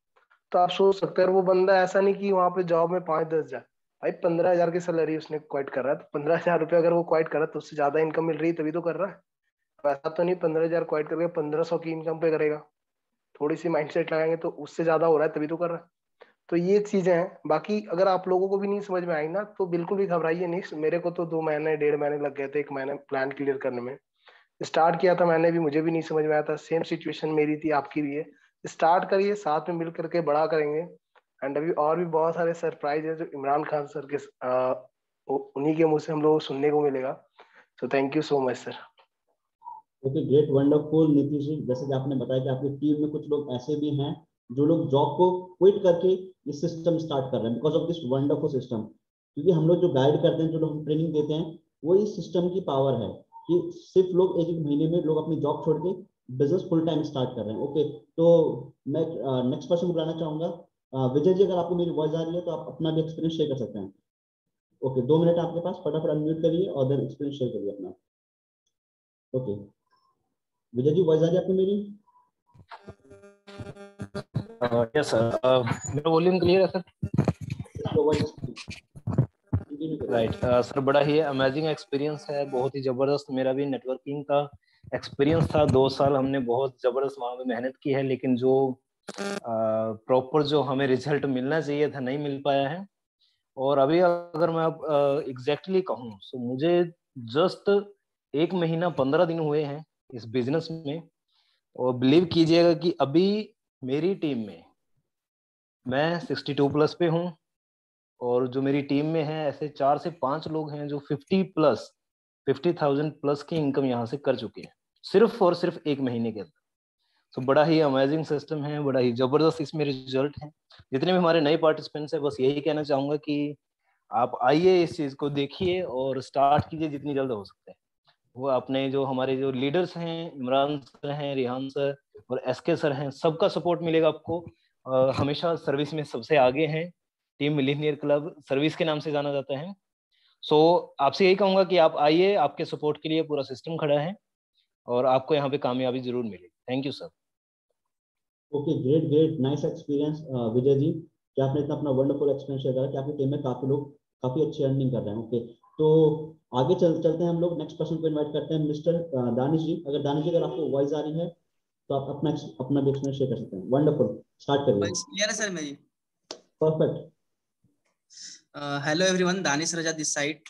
तो आप सोच सकते हैं, वो बंदा ऐसा नहीं कि वहां पे जॉब में 5-10 हजार, भाई 15,000 की सैलरी उसने क्वाइट कर रहा है। तो 15,000 रुपये अगर वो क्वाइट कर रहा है तो उससे ज्यादा इनकम मिल रही है तभी तो कर रहा है। वैसा तो नहीं 15,000 क्वाइट करके 1,500 की इनकम पे करेगा। थोड़ी सी माइंडसेट लगाएंगे तो उससे ज्यादा हो रहा है तभी तो कर रहा है। तो ये चीजें हैं। बाकी अगर आप लोगों को भी नहीं समझ में आई ना तो बिल्कुल भी घबराइए नहीं। मेरे को तो 2 महीने 1.5 महीने लग गए थे, 1 महीने प्लान क्लियर करने में। स्टार्ट किया था मैंने भी, मुझे भी नहीं समझ में आया था। सेम सिचुएशन मेरी थी, आपकी भी है। स्टार्ट करिए, साथ में मिल करके बड़ा करेंगे। एंड अभी और भी बहुत सारे सरप्राइज है जो इमरान खान सर के उन्हीं के मुंह से हम लोग को सुनने को मिलेगा। So thank you so much sir. Okay, great, wonderful Nitish ji. जैसे कि आपने बताया कि आपकी टीम में कुछ लोग ऐसे भी हैं जो लोग जॉब को क्विट करके ये सिस्टम स्टार्ट कर रहे हैं because of this wonderful system. क्योंकि हम लोग जो गाइड करते हैं, जो लोग हम ट्रेनिंग देते हैं, वो इस सिस्टम की पावर है कि सिर्फ लोग एक एक महीने में लोग अपनी जॉब छोड़ के बिजनेस फुल टाइम स्टार्ट कर रहे हैं। ओके, तो मैं नेक्स्ट पर्सन को बुलाना चाहूंगा। विजय जी, अगर आपको मेरी वॉइस आ रही है तो आप अपना भी एक्सपीरियंस शेयर कर सकते हैं। ओके, 2 मिनट आपके पास, फटाफट अनम्यूट करिए और देन एक्सपीरियंस शेयर करिए अपना। ओके, विजय जी, वॉइस आ रही है आपको मेरी? यस सर, मेरा वॉल्यूम क्लियर है सर? राइट सर, बड़ा ही अमेजिंग एक्सपीरियंस है, बहुत ही जबरदस्त। मेरा भी नेटवर्किंग का एक्सपीरियंस था, 2 साल हमने बहुत जबरदस्त वहां पे मेहनत की है, लेकिन जो प्रॉपर जो हमें रिजल्ट मिलना चाहिए था नहीं मिल पाया है। और अभी अगर मैं अब एग्जैक्टली कहूँ तो मुझे जस्ट 1 महीना 15 दिन हुए हैं इस बिजनेस में। और बिलीव कीजिएगा कि अभी मेरी टीम में मैं 62 प्लस पे हूँ, और जो मेरी टीम में है ऐसे 4 से 5 लोग हैं जो 50,000 प्लस की इनकम यहाँ से कर चुके हैं सिर्फ और सिर्फ 1 महीने के अंदर। तो बड़ा ही अमेजिंग सिस्टम है, बड़ा ही जबरदस्त इसमें रिजल्ट है। जितने भी हमारे नए पार्टिसिपेंट्स हैं, बस यही कहना चाहूंगा कि आप आइए, इस चीज को देखिए और स्टार्ट कीजिए जितनी जल्द हो सकता है। वो अपने जो हमारे जो लीडर्स हैं, इमरान सर हैं, रिहान सर और एसके सर हैं, सबका सपोर्ट मिलेगा आपको। हमेशा सर्विस में सबसे आगे हैं। टीम मिलीनियर क्लब सर्विस के नाम से जाना जाता है। सो आपसे यही कहूंगा कि आप आइए, आपके सपोर्ट के लिए पूरा सिस्टम खड़ा है और आपको यहाँ पे कामयाबी जरूर मिलेगी। Thank you sir. Okay, great great, nice experience Vijay ji, कि आपने इतना अपना वंडरफुल एक्सपीरियंस शेयर करा कि आपकी टीम में काफी लोग काफी अच्छी अर्निंग कर रहे हैं। ओके, तो आगे चलते हैं हम लोग, नेक्स्ट पर्सन को इनवाइट करते हैं, मिस्टर दानिश जी। अगर दानिश जी, अगर आपको वॉइस आ रही है तो आप अपना भी एक्सपीरियंस शेयर कर सकते हैं। वंडरफुल, स्टार्ट करिए। क्लियर है सर मेरी? Perfect. Hello everyone, Danish Raza this side.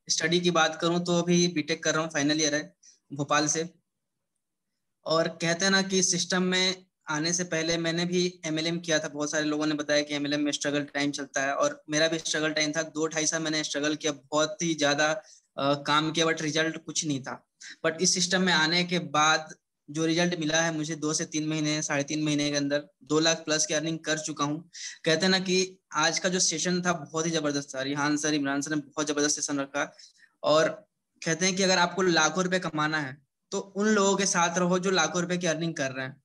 Study की बात करूं तो अभी बीटेक कर रहा हूं, फाइनल ईयर है भोपाल से। और कहते हैं ना कि सिस्टम में आने से पहले मैंने भी एमएलएम किया था। बहुत सारे लोगों ने बताया कि एमएलएम में स्ट्रगल टाइम चलता है, और मेरा भी स्ट्रगल टाइम था। 2-2.5 साल मैंने स्ट्रगल किया, बहुत ही ज्यादा काम किया, बट रिजल्ट कुछ नहीं था। बट इस सिस्टम में आने के बाद जो रिजल्ट मिला है मुझे, 2 से 3 महीने, 3.5 महीने के अंदर 2 लाख प्लस की अर्निंग कर चुका हूँ। कहते हैं ना कि आज का जो सेशन था बहुत ही जबरदस्त था। रिहान सर, इमरान सर ने बहुत जबरदस्त सेशन रखा। और कहते हैं कि अगर आपको लाखों रुपए कमाना है तो उन लोगों के साथ रहो जो लाखों रुपए की अर्निंग कर रहे हैं।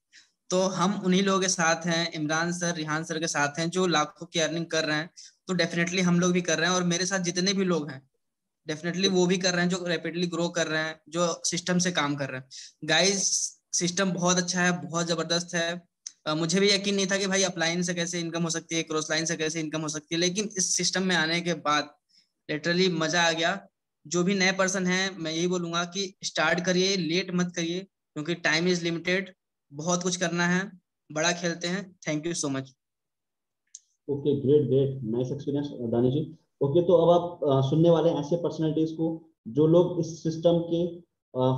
तो हम उन्हीं लोगों के साथ हैं, इमरान सर, रिहान सर के साथ हैं जो लाखों की अर्निंग कर रहे हैं। तो डेफिनेटली हम लोग भी कर रहे हैं, और मेरे साथ जितने भी लोग हैं डेफिनेटली वो भी कर रहे हैं, जो रैपिडली ग्रो कर रहे हैं, जो सिस्टम से काम कर रहे हैं। गाइस, सिस्टम बहुत अच्छा है, बहुत जबरदस्त है। मुझे भी यकीन नहीं था कि भाई अपलाइन से कैसे इनकम हो सकती है, क्रॉस लाइन से कैसे इनकम हो सकती है, लेकिन इस सिस्टम में आने के बाद लिटरली मजा आ गया। जो भी नए पर्सन है, मैं यही बोलूंगा कि स्टार्ट करिए, लेट मत करिए, क्योंकि टाइम इज लिमिटेड। बहुत कुछ करना है, बड़ा खेलते हैं। Thank you so much. Okay, great great, nice experience Danish ji. Okay, तो अब आप सुनने वाले हैं ऐसे पर्सनालिटीज को जो लोग इस सिस्टम के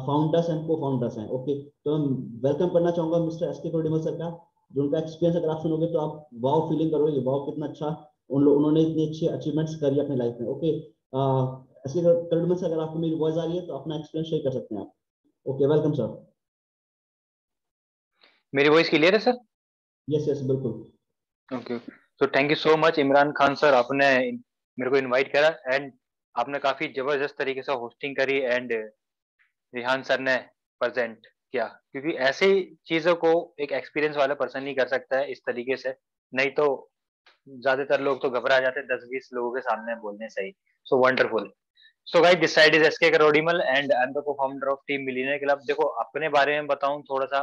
फाउंडर्स एंड को फाउंडर्स हैं। ओके, तो मैं वेलकम करना चाहूंगा मिस्टर एसके कोडिमल सर का, जो उनका एक्सपीरियंस अगर आप सुनोगे तो आप वाव फीलिंग करोगे, वाव कितना अच्छा उन्होंने इतनी अच्छी अचीवमेंट्स करी अपनी लाइफ में। ओके, एसके कोडिमल सर, अगर आपको मेरी वॉइस आ रही है तो अपना एक्सपीरियंस शेयर कर सकते हैं आप। Okay, welcome sir. मेरी वॉइस क्लियर है सर? यस यस, बिल्कुल। ओके, तो thank you so much Imran Khan sir, आपने मेरे को इनवाइट करा एंड आपने काफी जबरदस्त तरीके से होस्टिंग करी एंड रिहान सर ने प्रेजेंट किया, क्योंकि ऐसी चीजों को एक एक्सपीरियंस वाला पर्सन ही कर सकता है इस तरीके से, नहीं तो ज्यादातर लोग तो घबरा जाते हैं 10-20 लोगों के सामने बोलने से ही। So wonderful. So guys, this side is SK Karodimal and I am the co-founder of team millionaire club. देखो, अपने बारे में बताऊं थोड़ा सा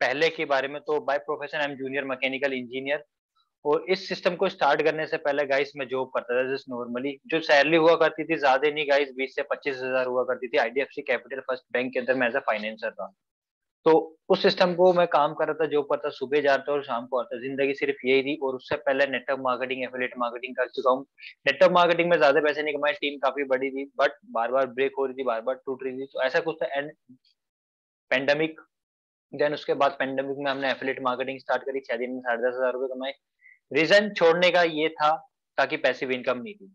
पहले के बारे में, तो by profession I am junior mechanical engineer. और इस सिस्टम को स्टार्ट करने से पहले गाइस मैं जॉब करता था जस्ट नॉर्मली, जो सैलरी हुआ करती थी ज्यादा नहीं गाइस, 20 से 25 हजार हुआ करती थी। आईडीएफसी कैपिटल फर्स्ट बैंक के अंदर मैं एज अ फाइनेंसर था। तो उस सिस्टम को मैं काम कर रहा था, जॉब करता, सुबह जाता और शाम को आता, जिंदगी सिर्फ यही थी। और उससे पहले नेटवर्क मार्केटिंग, एफिलिएट मार्केटिंग कर चुका हूँ। नेटवर्क मार्केटिंग में ज्यादा पैसे नहीं कमाए, टीम काफी बड़ी थी बट बार बार ब्रेक हो रही थी, बार बार टूट रही थी, तो ऐसा कुछ था। एंड पेंडेमिक, देन उसके बाद पेंडेमिक में हमने एफिलिएट मार्केटिंग स्टार्ट करी, 6 दिन में 10,500 रुपए कमाए। रीजन छोड़ने का ये था ताकि पैसिव इनकम नहीं थी,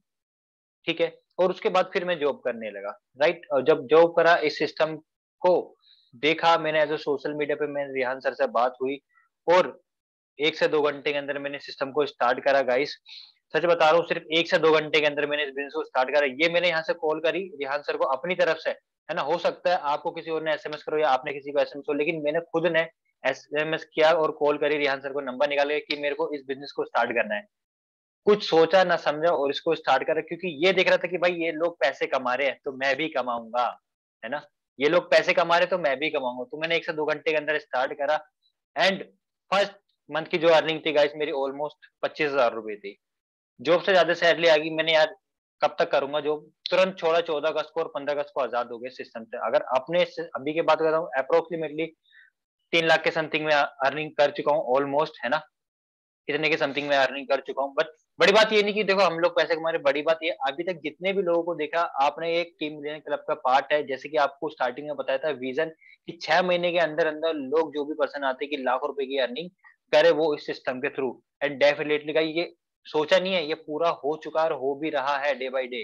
ठीक है। और उसके बाद फिर मैं जॉब करने लगा, राइट। और जब जॉब करा, इस सिस्टम को देखा मैंने एज ए सोशल मीडिया पे, मैंने रिहान सर से बात हुई और 1 से 2 घंटे के अंदर मैंने सिस्टम को स्टार्ट करा गाइस। सच बता रहा हूँ, सिर्फ 1 से 2 घंटे के अंदर मैंने इस बिजनेस को स्टार्ट करा। ये मैंने यहाँ से कॉल करी रिहान सर को अपनी तरफ से, है ना। हो सकता है आपको किसी और ने एसएमएस करो या आपने किसी को एसएमएस करो, लेकिन मैंने खुद ने एसएमएस किया और कॉल करी रिहान सर को, नंबर निकाले कि मेरे को इस बिजनेस को स्टार्ट करना है। कुछ सोचा ना समझा और इसको स्टार्ट करा, क्योंकि ये देख रहा था कि भाई ये लोग पैसे कमा रहे हैं तो मैं भी कमाऊंगा, है ना। ये लोग पैसे कमा रहे तो मैं भी कमाऊंगा। तो मैंने 1 से 2 घंटे के अंदर स्टार्ट करा एंड फर्स्ट मंथ की जो अर्निंग थी गाइस मेरी ऑलमोस्ट 25,000 रुपए थी। जॉब से ज्यादा सैलरी आ गई। मैंने यार कब तक करूंगा जॉब, तुरंत छोड़ा। 14 अगस्त को और 15 अगस्त को आजाद हो गए सिस्टम से। अगर अपने अभी की बात करता हूँ, अप्रोक्सीमेटली 3 लाख के समथिंग में अर्निंग कर चुका हूँ ऑलमोस्ट, है ना। इतने के समथिंग में अर्निंग कर चुका हूँ। बट बड़ी बात ये नहीं कि देखो हम लोग पैसे कमा रहे, बड़ी बात ये अभी तक जितने भी लोगों को देखा आपने एक टीम मिलियनेयर क्लब का पार्ट है। जैसे कि आपको स्टार्टिंग में बताया था विजन कि 6 महीने के अंदर अंदर लोग जो भी पर्सन आते कि लाखों रुपए की अर्निंग करे वो इस सिस्टम के थ्रू। एंड डेफिनेटली का ये सोचा नहीं है, ये पूरा हो चुका और हो भी रहा है डे बाई डे,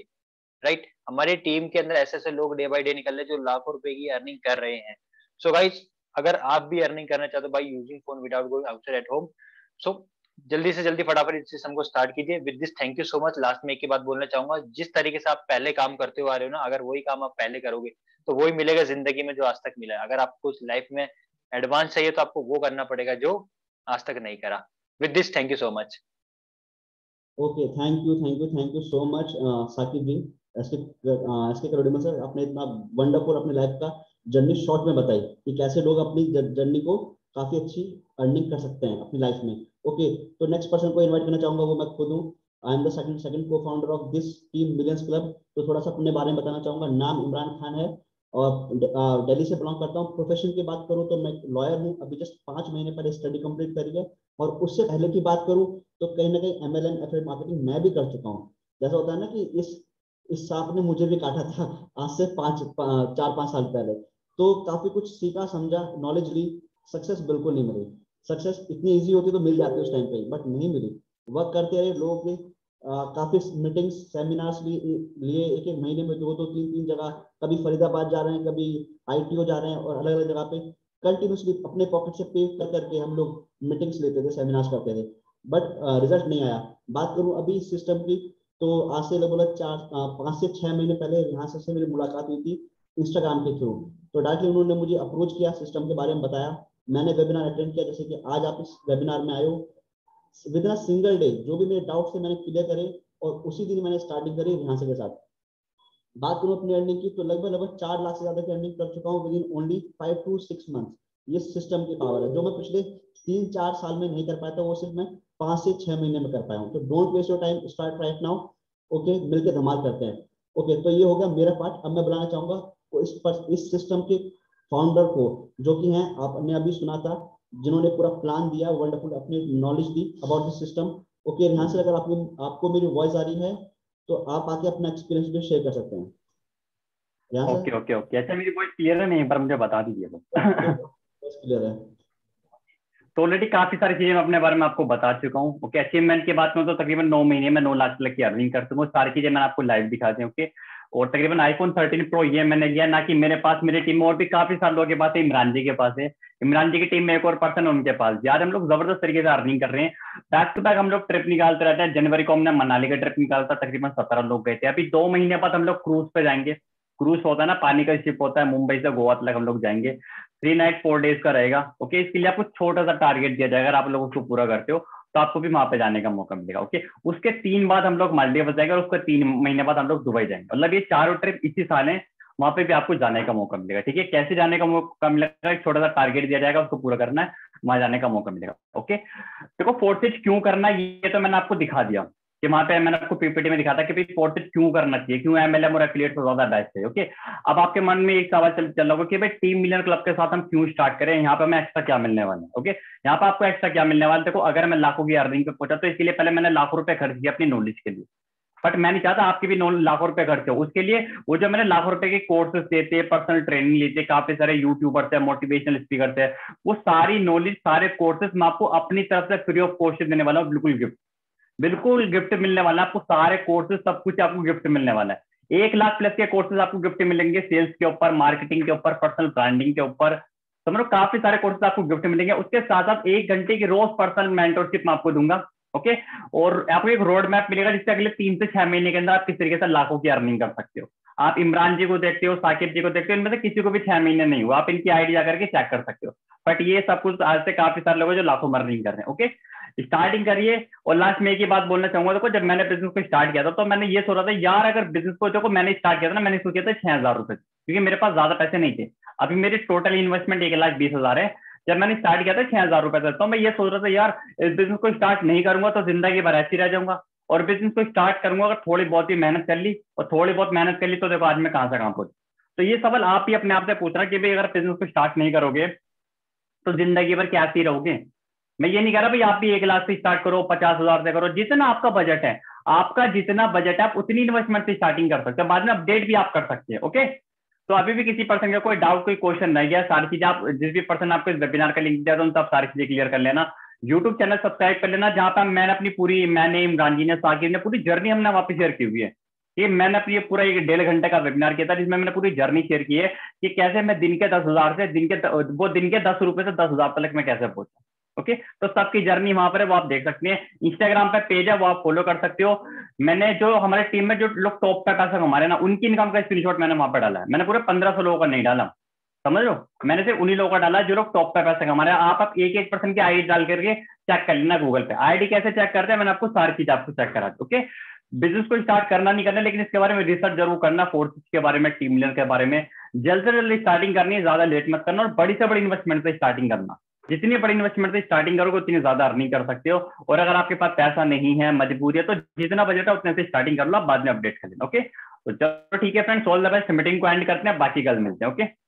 राइट। हमारी टीम के अंदर ऐसे ऐसे लोग डे बाई डे निकल रहे जो लाखों रुपए की अर्निंग कर रहे हैं। सो गाइस, अगर आप भी अर्निंग करना चाहते हो by using phone without going outside at home, so जल्दी से जल्दी फटाफट इस सिस्टम को स्टार्ट कीजिए। With this thank you so much. Last में एक ही बात बोलना चाहूंगा, जिस तरीके से आप पहले काम करते हुए आ रहे हो ना, अगर वही काम आप पहले करोगे तो वही मिलेगा जिंदगी में जो आज तक मिला है। अगर आपको लाइफ में एडवांस चाहिए तो आपको वो करना पड़ेगा जो आज तक नहीं करा। With this thank you so much. Okay, thank you so much Saqib ji, SK Karorimal sir, आपने इतना वंडरफुल अपनी लाइफ का जर्नी शॉर्ट में बताई कि कैसे लोग अपनी जर्नी को काफी अच्छी अर्निंग कर सकते हैं अपनी लाइफ में। ओके, तो नेक्स्ट पर्सन को इनवाइट करना चाहूंगा, वो मैं खुद हूँ। आई एम द सेकंड को founder of this team millions club. तो थोड़ा सा अपने बारे में बताना चाहूंगा। नाम इमरान खान है और दिल्ली से बिलोंग करता हूँ। प्रोफेशन की बात करूँ तो मैं लॉयर हूँ, अभी जस्ट 5 महीने पहले स्टडी कंप्लीट करी है। और उससे पहले की बात करूँ तो कहीं ना कहीं MLM एफिलिएट मार्केटिंग मैं भी कर चुका हूँ। जैसा होता है ना कि इस सांप ने मुझे भी काटा था आज से 4-5 साल पहले। तो काफी कुछ सीखा, समझा, नॉलेज ली। सक्सेस बिल्कुल नहीं मिली। सक्सेस इतनी इजी होती तो मिल जाती उस टाइम पे, बट नहीं मिली। वर्क करते रहे, लोगों के काफी मीटिंग्स सेमिनार्स लिए, एक महीने में 2-2 3-3 जगह, कभी फरीदाबाद जा रहे हैं, कभी ITO जा रहे हैं, और अलग अलग जगह पे कंटिन्यूसली अपने पॉकेट से पे कर करके हम लोग मीटिंग्स लेते थे, सेमिनार्स करते थे, बट रिजल्ट नहीं आया। बात करूं अभी सिस्टम की, तो आज से लगभग 5 से 6 महीने पहले यहाँ से मेरी मुलाकात हुई थी इंस्टाग्राम के थ्रू। तो डायरेक्टली उन्होंने मुझे अप्रोच किया, सिस्टम के बारे में बताया, मैंने वेबिनार अटेंड किया, जैसे कि आज आप इस वेबिनार में आए हो। विद इन सिंगल डे जो भी मेरे डाउट थे मैंने क्लियर करे, और उसी दिन मैंने स्टार्टिंग करी यहाँ के साथ। बात करूँ अपनी अर्निंग की, तो लगभग 4 लाख से ज्यादा की अर्निंग कर चुका हूँ with in only 5 to 6 months. ये सिस्टम की पावर है, जो मैं पिछले 3-4 साल में नहीं कर पाया था, वो सिर्फ मैं 5 से 6 महीने में कर पाया हूँ। तो don't waste your time, start right now. Okay, मिलके धमाल करते हैं। ओके, तो ये हो गया मेरा पार्ट। अब मैं बुलाना चाहूंगा इस सिस्टम के फाउंडर को, जो कि हैं, आपने अभी सुना था, जिन्होंने पूरा प्लान दिया, वंडरफुल अपनी knowledge the about this system. Okay, यहाँ से अगर आपको मेरी वॉइस आ रही है तो आप आके अपना एक्सपीरियंस भी शेयर कर सकते हैं। ओके ओके ओके, अच्छा मेरी वॉइस क्लियर है नहीं, पर मुझे बता दीजिए बस। क्लियर है। तो ऑलरेडी काफी सारी चीजें मैं अपने बारे में आपको बता चुका हूँ। ओके, अचीवमेंट की बात करूँ तो तकरीबन 9 महीने में 9 लाख तक की अर्निंग कर चुका हूँ। सारी चीजें मैंने आपको लाइव दिखा दी। ओके, और तकरीबन iPhone 13 Pro ये मैंने लिया, ना कि मेरे पास, मेरी टीम में और भी काफी सारे लोगों के पास है। इमरान जी के पास है, इमरान जी की टीम में एक और पर्सन है उनके पास। यार हम लोग जबरदस्त तरीके से अर्निंग कर रहे हैं। बैक टू बैक हम लोग ट्रिप निकालते रहते हैं। जनवरी को हमने मनाली का ट्रिप निकालता, तकरीबन 17 लोग गए थे। अभी 2 महीने बाद हम लोग क्रूज पे जाएंगे। क्रूज होता है ना, पानी का शिप होता है, मुंबई से गोवा तक हम लोग जाएंगे। 3 नाइट 4 डेज का रहेगा। ओके, इसके लिए आपको छोटा सा टारगेट दिया जाएगा, अगर आप लोग उसको पूरा करते हो तो आपको भी वहां पे जाने का मौका मिलेगा। ओके, उसके 3 बाद हम लोग मालदीव जाएंगे, और उसके 3 महीने बाद हम लोग दुबई जाएंगे। मतलब ये 4 ट्रिप इसी साल है, वहां पे भी आपको जाने का मौका मिलेगा। ठीक है, कैसे जाने का मौका मिलेगा, एक छोटा सा टारगेट दिया जाएगा, उसको पूरा करना है, वहां जाने का मौका मिलेगा। ओके, देखो फोर्सेज क्यों करना है ये तो मैंने आपको दिखा दिया कि वहां पे मैंने आपको PPT में दिखा था कि भाई फोर्सेज क्यों करना चाहिए, क्यों MLM और एफिलिएट से ज्यादा बेस्ट है। ओके, अब आपके मन में एक सवाल चल रहा होगा कि भाई टीम मिलियन क्लब के साथ हम क्यों स्टार्ट करें, यहाँ पे हमें एक्स्ट्रा क्या मिलने वाला है। ओके, यहाँ पे आपको एक्स्ट्रा क्या मिलने वाला है। देखो, अगर मैं लाखों की अर्निंग पे पहुंचा तो इसके लिए पहले मैंने लाखों रुपए खर्च किया अपनी नॉलेज के लिए, बट मैं नहीं चाहता आपके भी लाखों रुपए खर्च हो। उसके लिए वो जो मैंने लाखों रुपए के कोर्सेज देते, पर्सनल ट्रेनिंग लेते, काफी सारे यूट्यूबर्स है, मोटिवेशनल स्पीकर है, वो सारी नॉलेज, सारे कोर्सेज मैं आपको अपनी तरफ से फ्री ऑफ कॉस्ट देने वाला हूँ। बिल्कुल गिफ्ट मिलने वाला है आपको, सारे कोर्सेज सब कुछ आपको गिफ्ट मिलने वाला है। 1 लाख प्लस के कोर्सेज आपको गिफ्ट मिलेंगे, सेल्स के ऊपर, मार्केटिंग के ऊपर, पर्सनल ब्रांडिंग के ऊपर, समझो काफी सारे कोर्सेज आपको गिफ्ट मिलेंगे। उसके साथ साथ 1 घंटे की रोज पर्सनल मेंटरशिप मैं आपको दूंगा। ओके, और आपको एक रोड मैप मिलेगा जिससे अगले 3 से 6 महीने के अंदर आप किस तरीके से लाखों की अर्निंग कर सकते हो। आप इमरान जी को देखते हो, साकिब जी को देखते हो, इनमें से किसी को भी 6 महीने नहीं हुआ, आप इनकी आईडी जाकर के चेक कर सकते हो। बट ये सब कुछ आज से काफी सारे लोग जो लाखों में अर्निंग कर रहे हैं। ओके, स्टार्टिंग करिए। और लास्ट में एक ही बात बोलना चाहूंगा, देखो जब मैंने बिजनेस को स्टार्ट किया था तो मैंने ये सोचा था यार, अगर बिजनेस को, देखो मैंने स्टार्ट किया था ना, मैंने सोचा था 6,000 रुपए, क्योंकि मेरे पास ज्यादा पैसे नहीं थे। अभी मेरी टोटल इन्वेस्टमेंट 1,20,000 है। जब मैंने स्टार्ट किया था 6,000 रुपए था, तो मैं ये सोच रहा था यार, इस बिजनेस को स्टार्ट नहीं करूंगा तो जिंदगी भर ऐसी रह जाऊंगा, और बिजनेस को स्टार्ट करूंगा अगर थोड़ी बहुत ही मेहनत कर ली, और थोड़ी बहुत मेहनत कर ली तो देखो आज मैं कहां से कहां पहुंच। तो ये सवाल आप ही अपने आप से पूछ रहा कि भाई अगर बिजनेस को स्टार्ट नहीं करोगे तो जिंदगी भर क्या ही रहोगे। मैं ये नहीं कह रहा भाई आप भी 1 लाख से स्टार्ट करो, 50,000 से करो, जितना आपका बजट है, आपका जितना बजट है आप उतनी इन्वेस्टमेंट से स्टार्टिंग कर सकते हो, बाद में अपडेट भी आप कर सकते हैं। ओके, तो अभी भी किसी पर्सन का कोई डाउट, कोई क्वेश्चन रह गया, सारी चीजें आप, जिस भी पर्सन आपको इस वेबिनार का लिंक दिया था उन सब सारी चीजें क्लियर कर लेना। यूट्यूब चैनल सब्सक्राइब कर लेना, जहां पर मैंने अपनी पूरी, मैंने, इमरान जी ने, साकिब ने, पूरी जर्नी हमने वहां पे शेयर की हुई है। ये मैंने अपनी पूरा 1.5 घंटे का वेबिनार किया था जिसमें मैंने पूरी जर्नी शेयर की है कि कैसे मैं दिन के 10,000 से दिन के 10 रुपए से 10,000 तक मैं कैसे पहुंचा। ओके, तो सबकी जर्नी वहां पर है, वो आप देख सकते हैं। इंस्टाग्राम पे पेज है, वो आप फॉलो कर सकते हो। मैंने जो हमारे टीम में जो लोग टॉप पे पैसा कमा रहे हैं ना, उनकी इनकम का स्क्रीनशॉट मैंने वहां पे डाला है। मैंने पूरे 1500 लोगों का नहीं डाला, समझ लो, मैंने सिर्फ उन्हीं लोगों का डाला जो लोग टॉप पे पैसा कमा रहे हैं। आप एक एक पर्सन की आईडी डाल करके चेक कर लेना गूगल पे। आईडी कैसे चेक करते हैं मैंने आपको सारी चीज आपको चेक करा। ओके, बिजनेस को स्टार्ट करना नहीं करना, लेकिन इसके बारे में रिसर्च जरूर करना, फोर्सेस के बारे में, टीम लीडर के बारे में। जल्द से जल्द स्टार्टिंग करनी है, ज्यादा लेट मत करना, और बड़ी से बड़ी इन्वेस्टमेंट से स्टार्टिंग करना। जितनी बड़ी इन्वेस्टमेंट से स्टार्टिंग करोगे उतनी ज्यादा अर्निंग कर सकते हो। और अगर आपके पास पैसा नहीं है, मजबूरी है, तो जितना बजट है उतने से स्टार्टिंग कर लो, आप बाद में अपडेट कर लेना। ओके, तो चलो ठीक है friends, all the best. Meeting को एंड करते हैं, बाकी कल मिलते हैं। ओके।